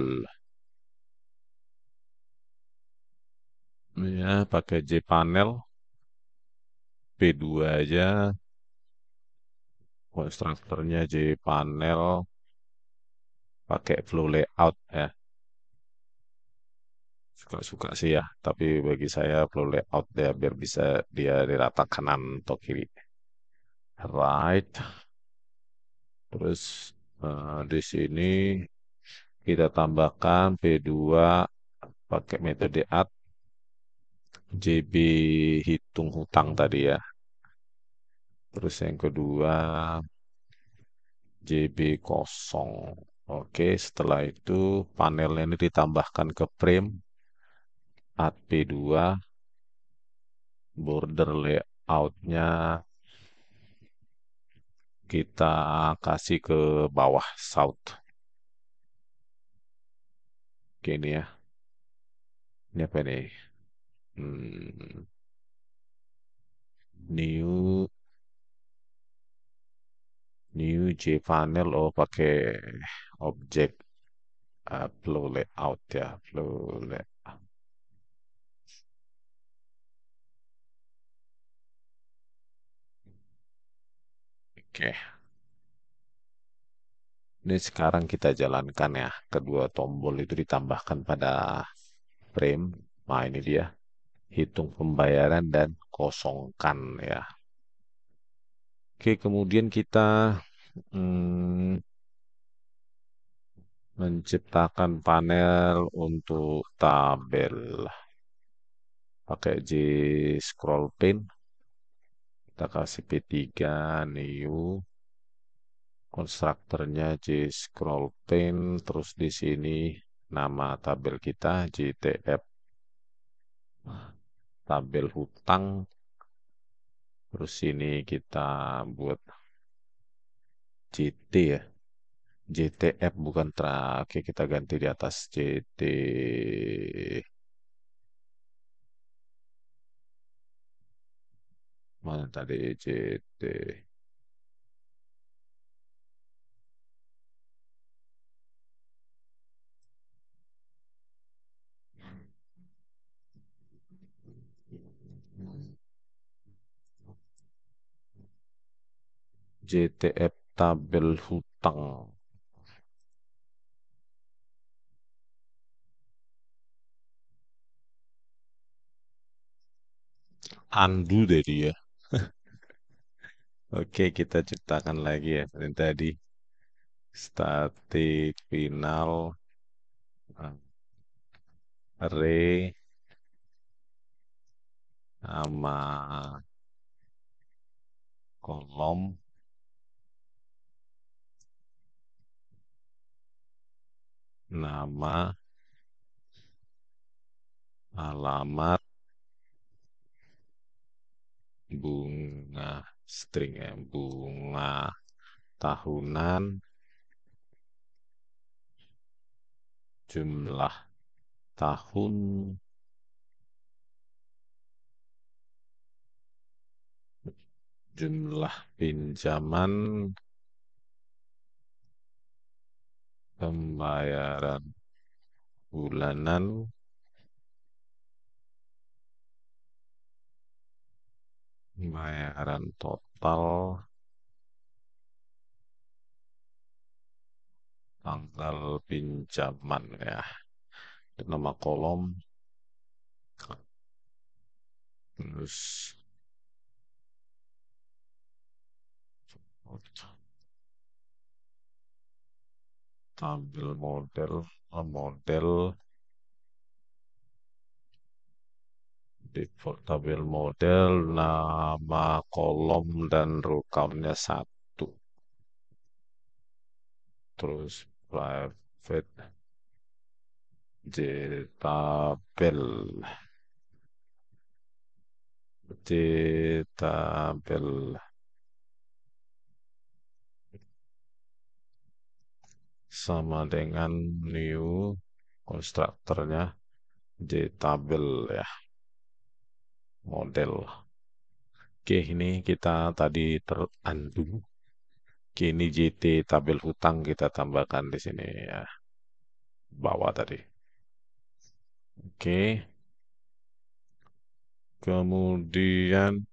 ya, pakai Jpanel P2 aja, konstruktornya Jpanel, pakai flow layout ya. Suka-suka sih ya, tapi bagi saya flow layout ya biar bisa dia dirata kanan atau kiri. Right, terus di sini kita tambahkan P2 pakai metode add JB hitung hutang tadi ya. Terus yang kedua JB kosong. Oke, setelah itu panelnya ini ditambahkan ke frame add P2, border layoutnya kita kasih ke bawah south. Oke, ini ya. Ini apa nih? Hmm, new new jpanel, oh pakai objek flow layout ya, flow layout. Oke. Ini sekarang kita jalankan ya. Kedua tombol itu ditambahkan pada frame. Nah, ini dia. Hitung pembayaran dan kosongkan ya. Oke, kemudian kita hmm, menciptakan panel untuk tabel. Pakai J scroll pane. Kita kasih P3 new. Konstruktornya J scroll pane. Terus di sini nama tabel kita JTF tabel hutang. Terus ini kita buat JT ya. JTF bukan tra. Oke, kita ganti di atas JT. Mana tadi JT? JTF tabel hutang. Undo deh dia. Oke, kita ciptakan lagi ya. Ini tadi static final array sama kolom nama alamat bunga string ya bunga tahunan, jumlah tahun, jumlah pinjaman, pembayaran bulanan, pembayaran total, tanggal pinjaman ya. Nama kolom, terus tampil model, model, default tabel model, nama kolom dan row count-nya 1. Terus private tabel, tabel sama dengan new konstruktornya tabel ya, model. Oke, ini kita tadi terundo. Oke, ini JT tabel hutang kita tambahkan di sini ya, bawah tadi. Oke, kemudian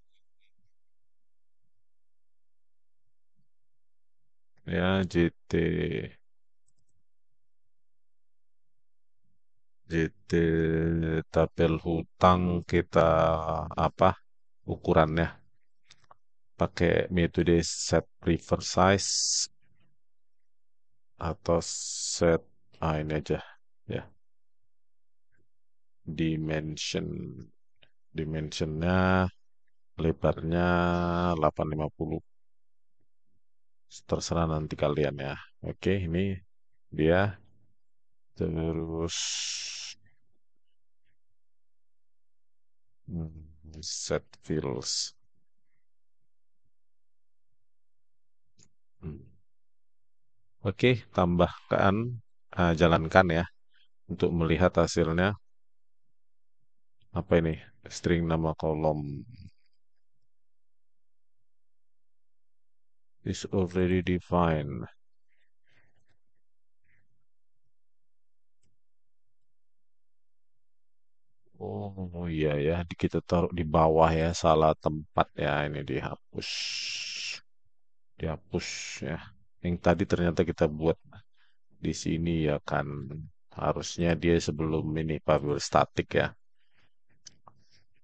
ya JT tabel hutang kita apa ukurannya? Pakai metode set prefer size atau set ini aja ya, dimensionnya lebarnya 850, terserah nanti kalian ya. Oke, ini dia. Terus set fields. Hmm. Oke, tambahkan, jalankan ya untuk melihat hasilnya. Apa ini? String nama kolom is already defined. Oh iya ya, kita taruh di bawah ya, salah tempat ya. Ini dihapus, dihapus ya. Yang tadi ternyata kita buat di sini ya kan. Harusnya dia sebelum ini Pablo statik ya.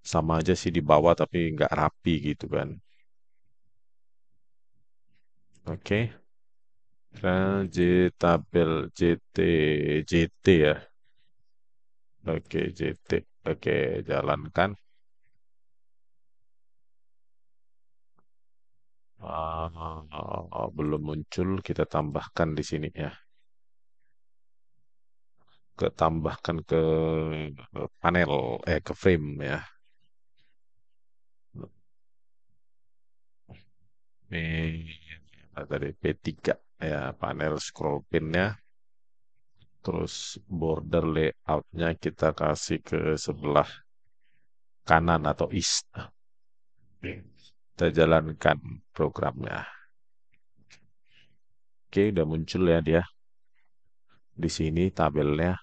Sama aja sih di bawah tapi nggak rapi gitu kan. Oke. Tabel JT ya. Oke, JT. Oke, jalankan. Belum muncul, kita tambahkan di sini ya. Tambahkan ke panel, ke frame ya. Ini tadi P3 ya, panel scroll pin-nya. Terus border layout-nya kita kasih ke sebelah kanan atau east. Kita jalankan programnya. Oke, udah muncul ya dia. Di sini tabelnya.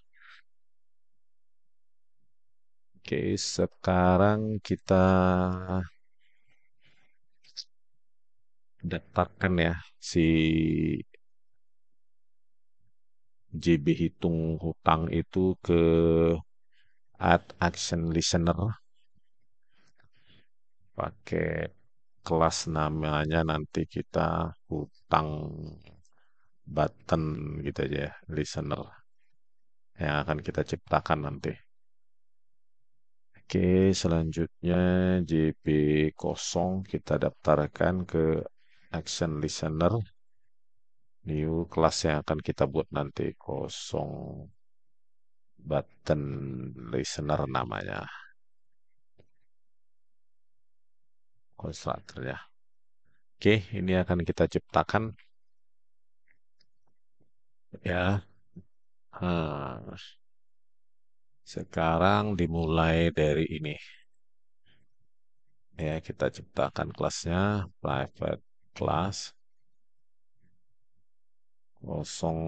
Oke, sekarang kita daftarkan ya si JB hitung hutang itu ke add action listener, pakai kelas namanya nanti kita hutang button gitu aja ya, listener yang akan kita ciptakan nanti. Oke, selanjutnya JB kosong kita daftarkan ke action listener, new kelas yang akan kita buat nanti kosong button listener namanya, konstruktornya. Oke, ini akan kita ciptakan. Ya. Nah, sekarang dimulai dari ini. Ya, kita ciptakan kelasnya private class kosong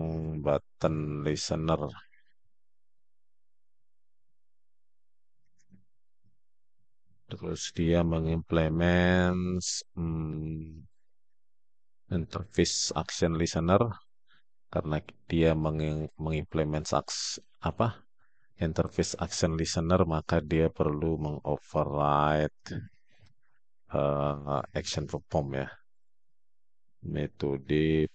button listener. Terus dia mengimplement hmm, interface action listener karena dia mengimplement apa interface action listener maka dia perlu mengoverride action perform ya metode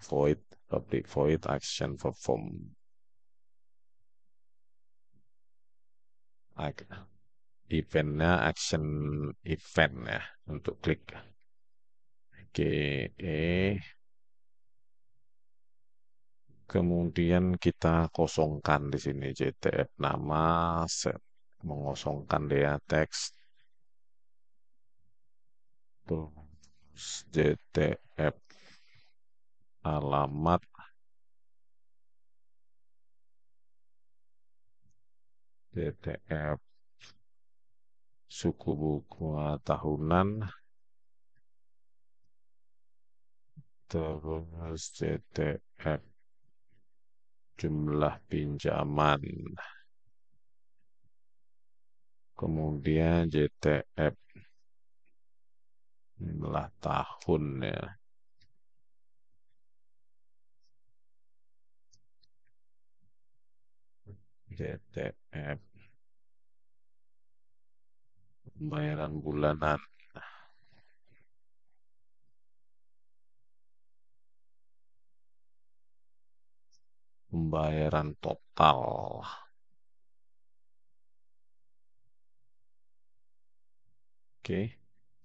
void public void action perform. Ak- Eventnya action event ya untuk klik. Oke, kemudian kita kosongkan di sini JTF nama, set, mengosongkan dia teks, terus JTF alamat, JTF suku bunga tahunan, terus JTF jumlah pinjaman, kemudian JTF jumlah tahun ya, JTF pembayaran bulanan, pembayaran total. Oke,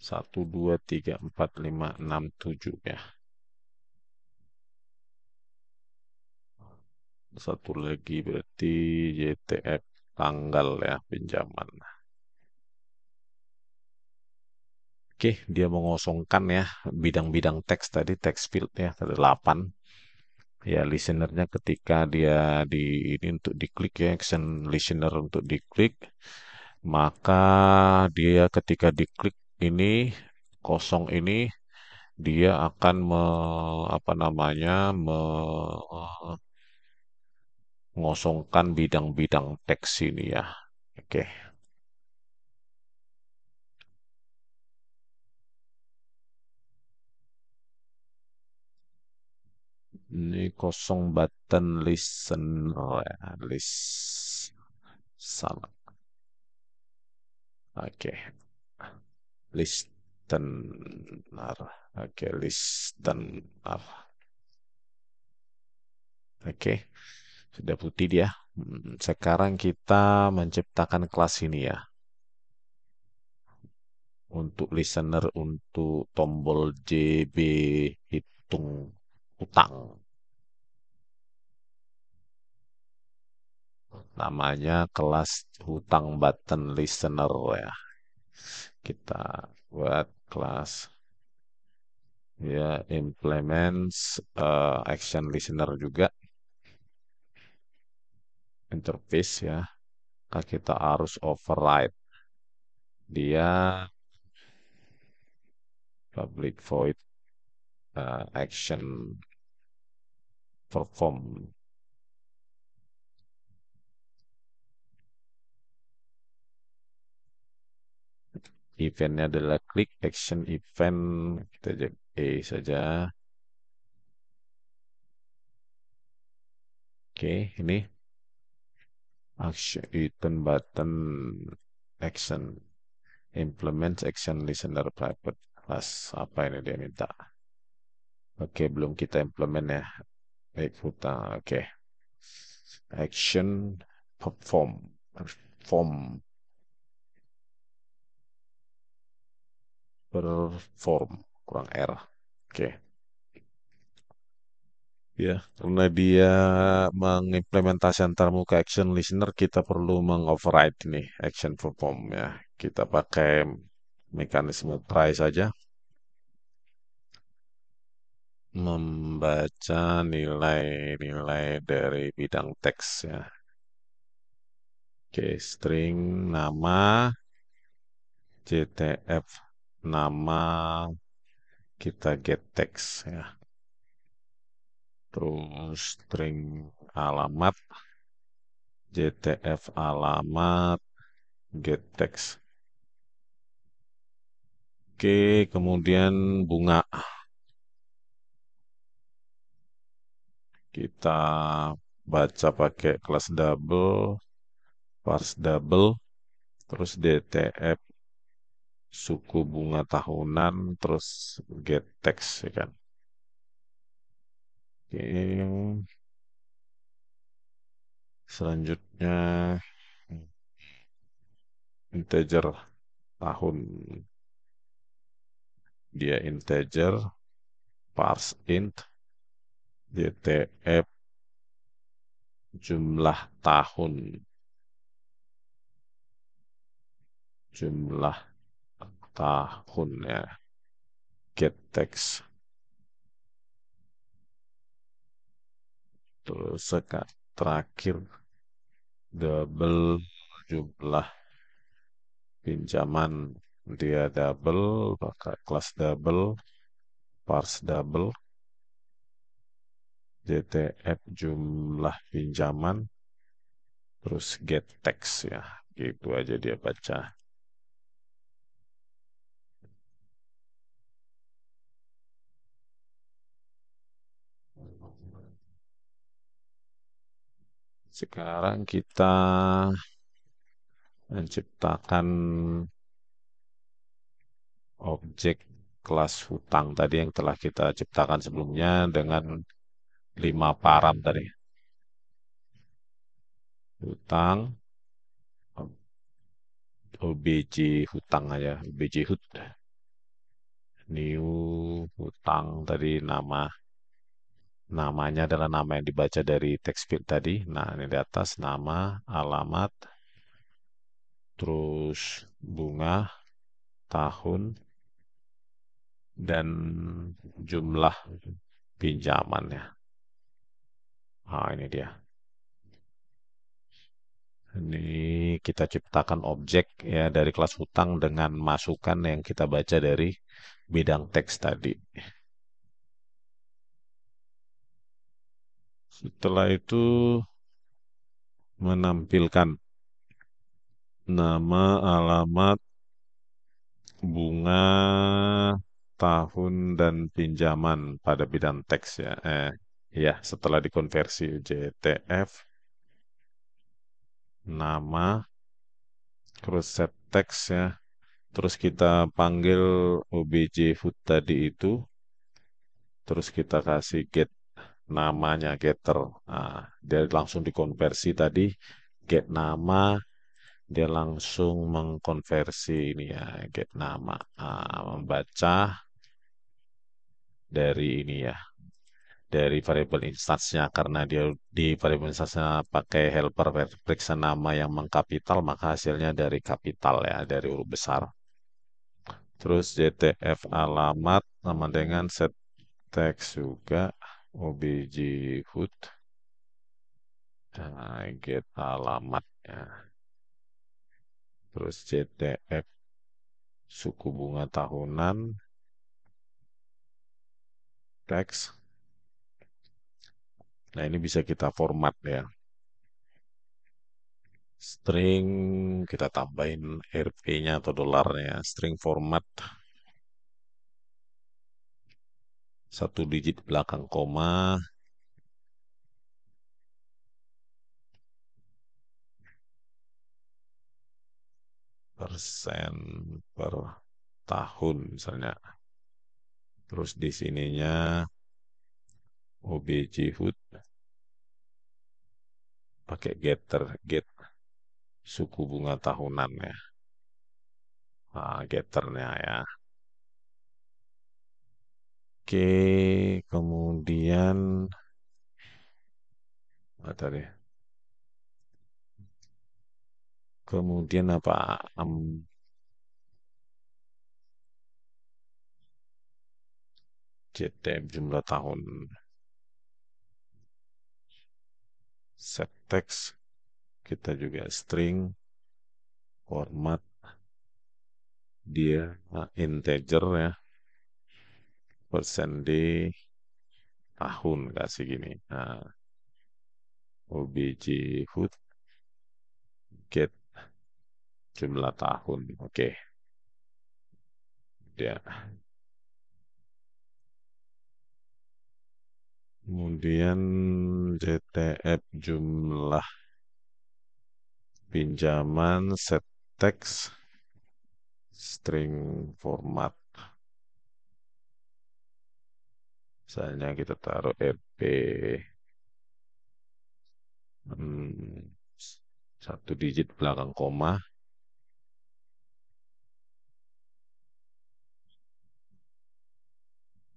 1, 2, 3, 4, 5, 6, 7 ya. Satu lagi berarti JTF tanggal ya pinjaman. Oke, dia mengosongkan ya bidang-bidang teks tadi, teks field ya, ada 8. Ya, listenernya ketika dia di ini untuk diklik ya, action listener untuk diklik, maka dia ketika diklik ini kosong ini dia akan apa namanya mengosongkan bidang-bidang teks ini ya. Oke, ini kosong button listener ya, list salah. Oke, listener. Oke, listener. Oke, sudah putih dia. Sekarang kita menciptakan kelas ini ya. Untuk listener, untuk tombol JB hitung utang. Namanya kelas hutang button listener ya. Kita buat kelas ya implements action listener juga interface ya. Kita harus override dia public void action perform. Eventnya adalah klik action event. Kita jadi saja. Oke, ini action event button action implement action listener private class. Apa ini dia minta? Oke, belum kita implement ya. Baik, hutang. Oke. Action perform perform kurang R. Oke. Ya, karena dia mengimplementasi antarmuka action listener, kita perlu mengoverride nih action perform ya. Kita pakai mekanisme try saja. membaca nilai-nilai dari bidang teks ya. Oke, string nama JTF nama kita get text ya. Terus string alamat JTF alamat get text. Oke, kemudian bunga kita baca pakai kelas double, parse double, terus DTF suku bunga tahunan, terus get text ya kan. Oke, selanjutnya integer tahun. Dia integer, parse int, DTF jumlah tahun. Jumlah tahun ya. Get text. Terus terakhir double jumlah pinjaman. Dia double, pakai kelas double, parse double, JTF jumlah pinjaman, terus get text ya. Gitu aja dia baca. Sekarang kita menciptakan objek kelas hutang tadi yang telah kita ciptakan sebelumnya dengan 5 param tadi. Hutang, OBJ hutang aja, OBJ hut. New hutang tadi namanya adalah nama yang dibaca dari text field tadi. Nah, ini di atas nama, alamat, terus bunga, tahun, dan jumlah pinjaman ya. Nah, ini dia. Ini kita ciptakan objek ya dari kelas hutang dengan masukan yang kita baca dari bidang teks tadi. Setelah itu menampilkan nama, alamat, bunga, tahun, dan pinjaman pada bidang teks ya. Ya, setelah dikonversi JTF, nama, terus set teks ya. Terus kita panggil OBJ food tadi itu, terus kita kasih get namanya getter. Nah, dia langsung dikonversi tadi get nama, dia langsung mengkonversi ini ya get nama. Nah, membaca dari ini ya dari variabel instance-nya karena dia di variabel instance-nya pakai helper periksa nama yang mengkapital maka hasilnya dari kapital ya dari huruf besar. Terus JTF alamat sama dengan set text juga OBJ food get alamat ya. Terus JTF suku bunga tahunan teks. Nah, ini bisa kita format ya. String kita tambahin RP-nya atau dolarnya. String format satu digit belakang koma persen per tahun misalnya. Terus di sininya OBJ food pakai getter get suku bunga tahunan ya. Nah, getternya ya. Oke, kemudian apa tadi? Kemudian apa? JTF jumlah tahun. Set text, kita juga string, format dia integer ya, persen D, tahun kasih gini. Nah, obj food get jumlah tahun. Oke, dia. Kemudian JTF jumlah pinjaman set text string format. Misalnya kita taruh RP hmm, satu digit belakang koma,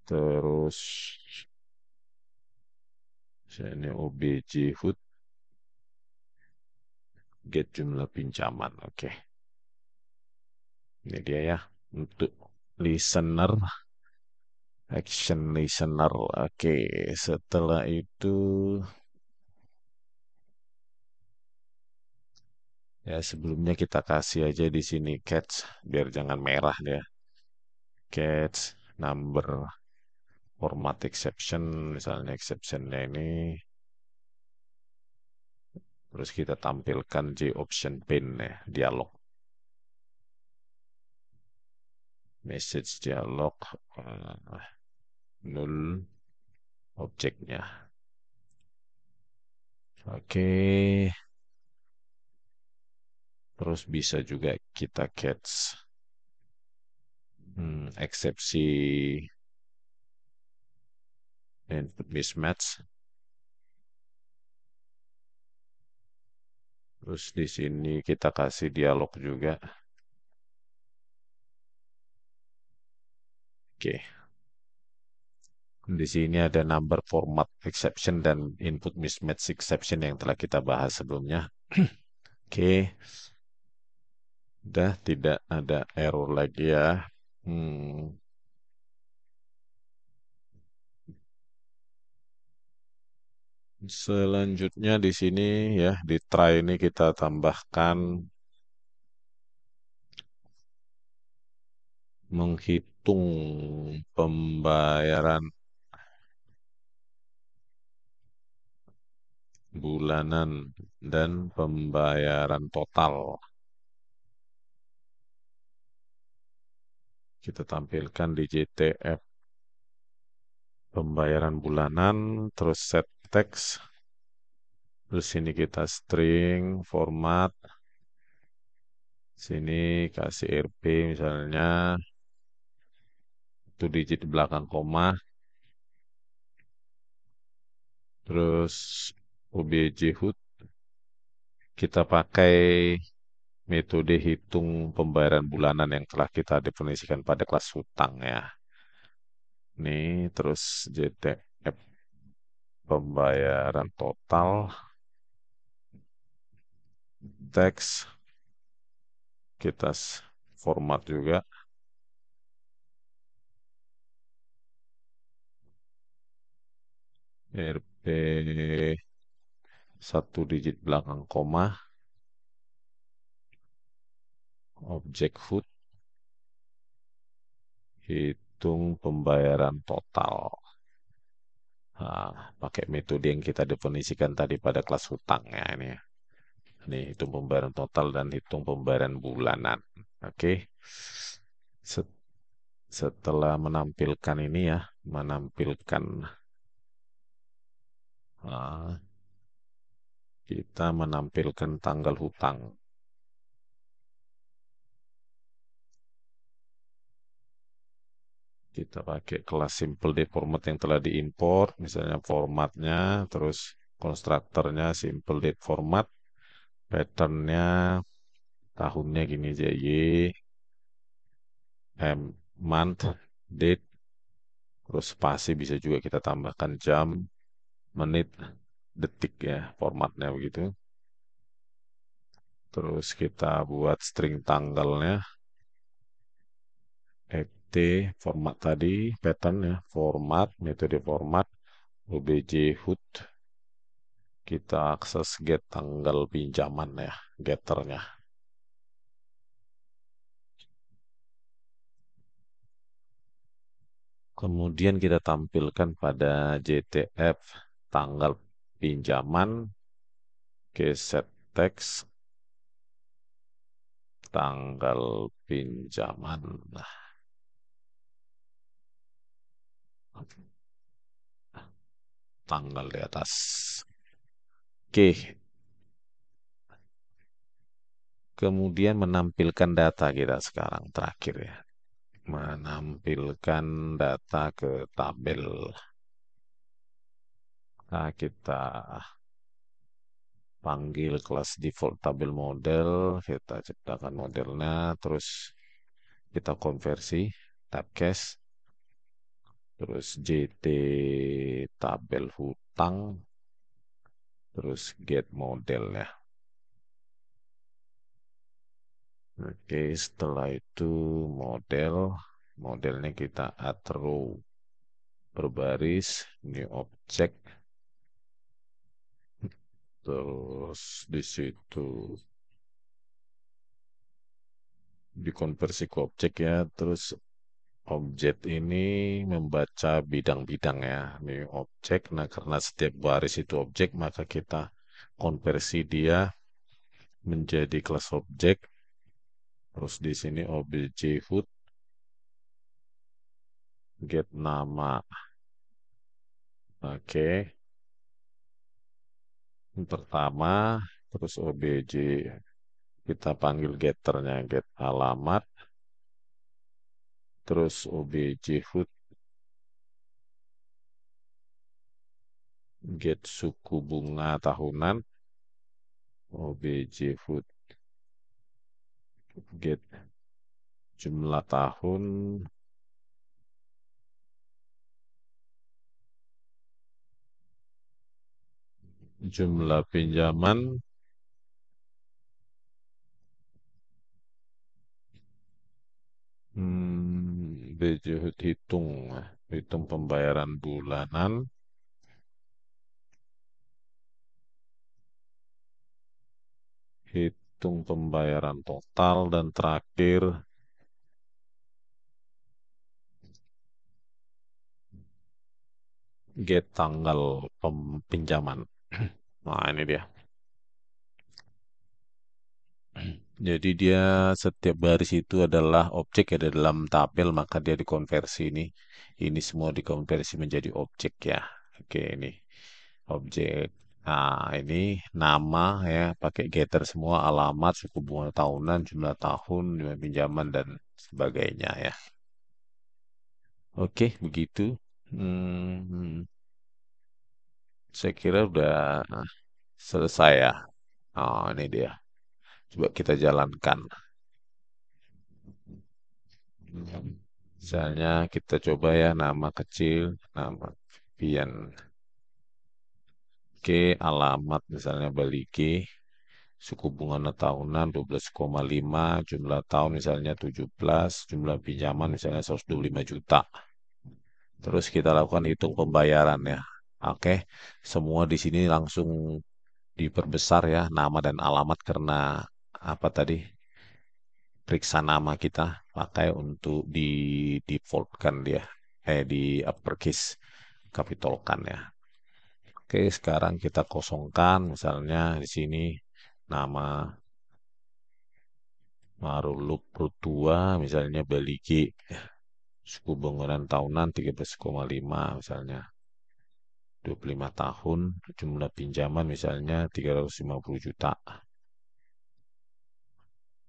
terus ini obj food get jumlah pinjaman. Oke, ini dia ya untuk listener, action listener. Oke, setelah itu ya sebelumnya kita kasih aja di sini catch biar jangan merah dia. Catch number format exception, misalnya exceptionnya ini, terus kita tampilkan J option pane ya, dialog, message dialog, null objeknya. Oke, terus bisa juga kita catch eksepsi input mismatch. Terus di sini kita kasih dialog juga. Oke. Di sini ada number format exception dan input mismatch exception yang telah kita bahas sebelumnya. Oke, udah tidak ada error lagi ya. Hmm, Selanjutnya di sini ya di try ini kita tambahkan menghitung pembayaran bulanan dan pembayaran total. Kita tampilkan di JTF pembayaran bulanan, terus set text, terus sini kita string format, sini kasih RP misalnya, itu digit belakang koma, terus obj hood, kita pakai metode hitung pembayaran bulanan yang telah kita definisikan pada kelas hutang ya. Nih, terus JTF pembayaran total, teks, kita format juga, RP satu digit belakang koma, objek food, hitung pembayaran total. Nah, pakai metode yang kita definisikan tadi pada kelas hutang ya ini. Ini hitung pembayaran total dan hitung pembayaran bulanan. Oke. Setelah menampilkan ini ya, menampilkan ah, kita menampilkan tanggal hutang. Kita pakai kelas simple date format yang telah diimport, misalnya formatnya, terus konstruktornya simple date format, patternnya tahunnya gini aja Y, month, date, terus spasi bisa juga kita tambahkan jam, menit, detik ya formatnya begitu. Terus kita buat string tanggalnya, format tadi, pattern ya, format, metode format, OBJ hood, kita akses get tanggal pinjaman ya, getternya. Kemudian kita tampilkan pada JTF tanggal pinjaman, ke set text, tanggal pinjaman. Nah, tanggal di atas. Oke, kemudian menampilkan data kita sekarang terakhir ya. Menampilkan data ke tabel. Nah, kita panggil kelas default tabel model, kita ciptakan modelnya, terus kita konversi typecast, terus JT tabel hutang, terus get model ya. Oke, setelah itu modelnya kita add row berbaris, new object, terus di situ dikonversi ke objek ya, terus objek ini membaca bidang-bidang ya, new object. Nah, karena setiap baris itu objek, maka kita konversi dia menjadi kelas objek. Terus di sini obj hood, get nama. Oke, pertama, terus obj kita panggil getternya get alamat, terus obj hood get suku bunga tahunan, obj hood get jumlah tahun, jumlah pinjaman, BJ hood hitung pembayaran bulanan, hitung pembayaran total, dan terakhir get tanggal pinjaman. Nah, ini dia. Jadi dia setiap baris itu adalah objek ya di dalam tabel, maka dia dikonversi ini. Ini semua dikonversi menjadi objek ya. Oke, ini objek. Nah, ini nama ya, pakai getter semua, alamat, suku bunga tahunan, jumlah tahun, jumlah pinjaman, dan sebagainya ya. Oke, begitu. Hmm, saya kira udah selesai ya. Oh, ini dia. Coba kita jalankan. Misalnya kita coba ya nama kecil, nama Vian. Oke, alamat misalnya Bali G, suku bunga tahunan 12,5, jumlah tahun misalnya 17, jumlah pinjaman misalnya 125 juta. Terus kita lakukan hitung pembayaran ya. Oke, semua di sini langsung diperbesar ya nama dan alamat karena apa tadi? Periksa nama kita pakai untuk di defaultkan dia, di uppercase kapitolkan ya. Oke, sekarang kita kosongkan misalnya di sini nama Maruluk Root 2 misalnya Bali G, suku bangunan tahunan 13,5 misalnya 25 tahun, jumlah pinjaman misalnya 350 juta.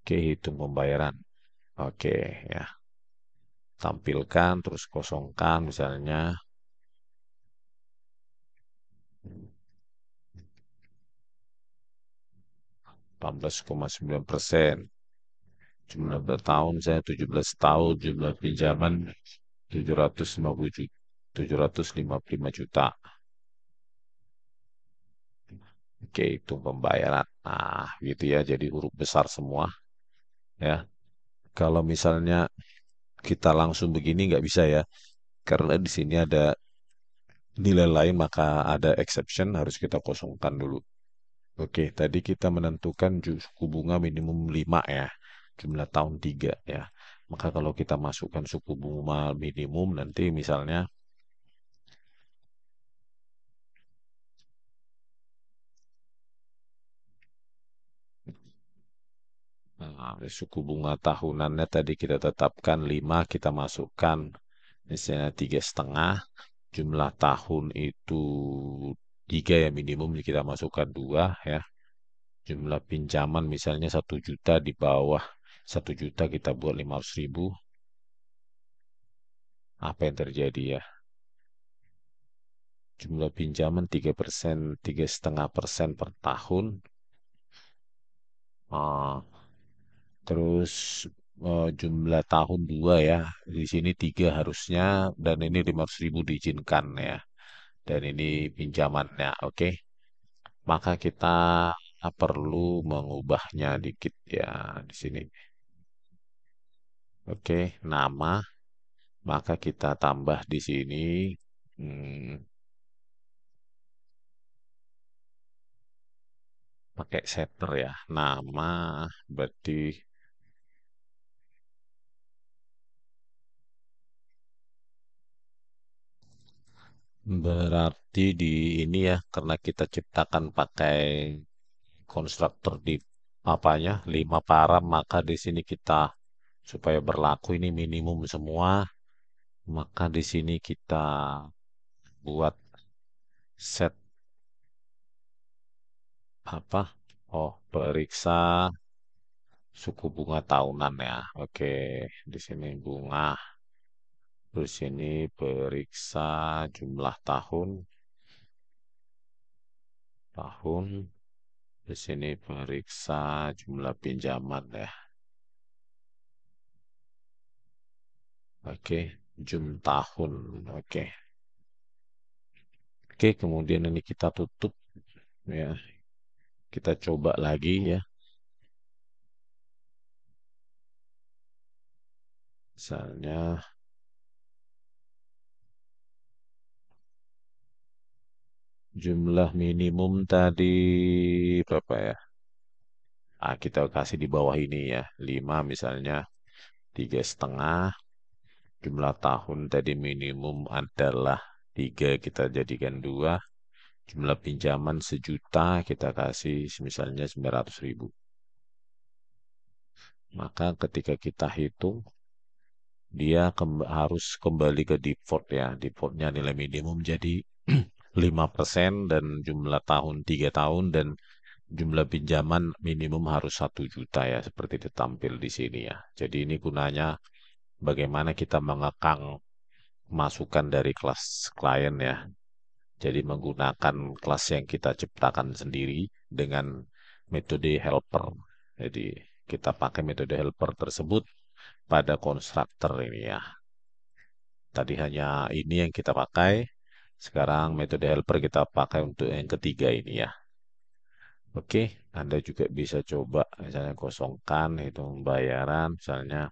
Oke, hitung pembayaran. Oke, ya. Tampilkan terus kosongkan misalnya 18,9%. Jumlah bertahun saya 17 tahun, jumlah pinjaman 750 juta, 755 juta. Oke, hitung pembayaran. Nah, gitu ya, jadi huruf besar semua ya. Kalau misalnya kita langsung begini nggak bisa ya, karena di sini ada nilai lain maka ada exception harus kita kosongkan dulu. Oke, tadi kita menentukan suku bunga minimum 5 ya, jumlah tahun 3 ya. Maka kalau kita masukkan suku bunga minimum nanti misalnya suku bunga tahunannya tadi kita tetapkan 5, kita masukkan misalnya 3,5, jumlah tahun itu 3 ya minimum kita masukkan 2 ya. Jumlah pinjaman misalnya 1 juta di bawah 1 juta kita buat 500 ribu. Apa yang terjadi ya? Jumlah pinjaman 3%, 3,5% per tahun. Ah, terus jumlah tahun 2 ya. Di sini 3 harusnya dan ini 500 ribu diizinkan ya. Dan ini pinjamannya, oke. Maka kita perlu mengubahnya dikit ya di sini. Oke, nama. Maka kita tambah di sini hmm, pakai setter ya. Nama berarti berarti di ini ya karena kita ciptakan pakai konstruktor di apanya 5 param maka di sini kita supaya berlaku ini minimum semua maka di sini kita buat set apa? Oh, periksa suku bunga tahunan ya. Oke, di sini bunga. Terus ini periksa jumlah tahun. Di sini periksa jumlah pinjaman ya. Oke, tahun. Oke. Oke, kemudian ini kita tutup ya. Kita coba lagi ya. Misalnya jumlah minimum tadi berapa ya? Kita kasih di bawah ini ya. 5 misalnya 3,5. Jumlah tahun tadi minimum adalah 3 kita jadikan 2. Jumlah pinjaman 1 juta kita kasih misalnya 900 ribu. Maka ketika kita hitung, dia harus kembali ke default ya. Defaultnya nilai minimum jadi 5% dan jumlah tahun 3 tahun dan jumlah pinjaman minimum harus 1 juta ya. Seperti ditampil di sini ya. Jadi ini gunanya bagaimana kita mengekang masukan dari kelas klien ya. Jadi menggunakan kelas yang kita ciptakan sendiri dengan metode helper. Jadi kita pakai metode helper tersebut pada konstruktor ini ya. Tadi hanya ini yang kita pakai. Sekarang metode helper kita pakai untuk yang ketiga ini ya. Oke, Anda juga bisa coba misalnya kosongkan itu pembayaran misalnya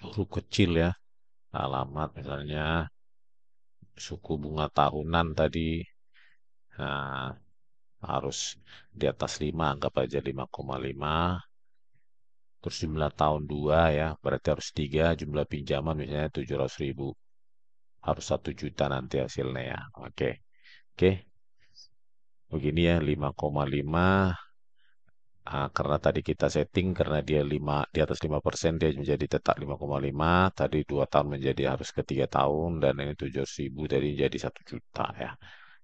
huruf kecil ya. Alamat misalnya suku bunga tahunan tadi. Nah, harus di atas 5 anggap aja 5,5. Terus jumlah tahun 2 ya, berarti harus 3 jumlah pinjaman misalnya 700 ribu. Harus 1 juta nanti hasilnya ya. Oke, oke, begini ya 5,5. Karena tadi kita setting, karena dia 5, di atas 5% dia menjadi tetap 5,5. Tadi 2 tahun menjadi harus ke 3 tahun, dan ini 700 ribu, jadi jadi 1 juta ya.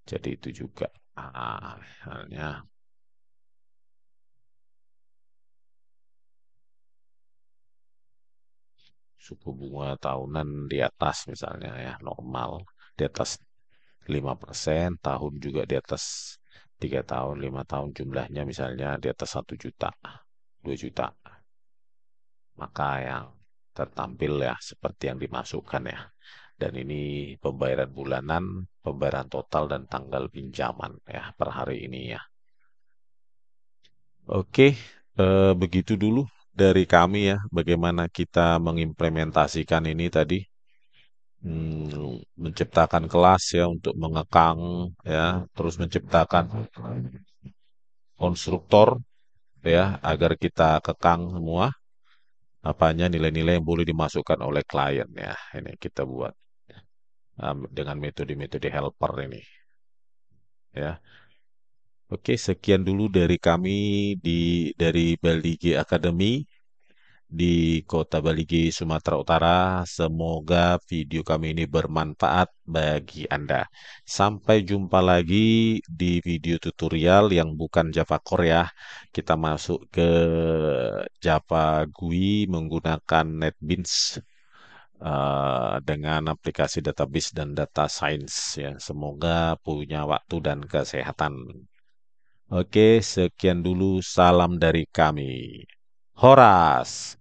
Jadi itu juga. Misalnya suku bunga tahunan di atas misalnya ya normal di atas 5%, tahun juga di atas 3 tahun, 5 tahun jumlahnya misalnya di atas 1 juta, 2 juta. Maka yang tertampil ya seperti yang dimasukkan ya. Dan ini pembayaran bulanan, pembayaran total dan tanggal pinjaman ya per hari ini ya. Oke, begitu dulu. dari kami ya, bagaimana kita mengimplementasikan ini tadi, menciptakan kelas ya untuk mengekang ya, terus menciptakan konstruktor ya agar kita kekang semua apanya nilai-nilai yang boleh dimasukkan oleh klien ya. Ini kita buat dengan metode-metode helper ini ya. Oke, sekian dulu dari kami dari Baldige Academy di Kota Baligi, Sumatera Utara. Semoga video kami ini bermanfaat bagi Anda. Sampai jumpa lagi di video tutorial yang bukan Java Core ya. Kita masuk ke Java GUI menggunakan NetBeans dengan aplikasi database dan data science ya. Semoga punya waktu dan kesehatan. Oke, sekian dulu salam dari kami. Horas.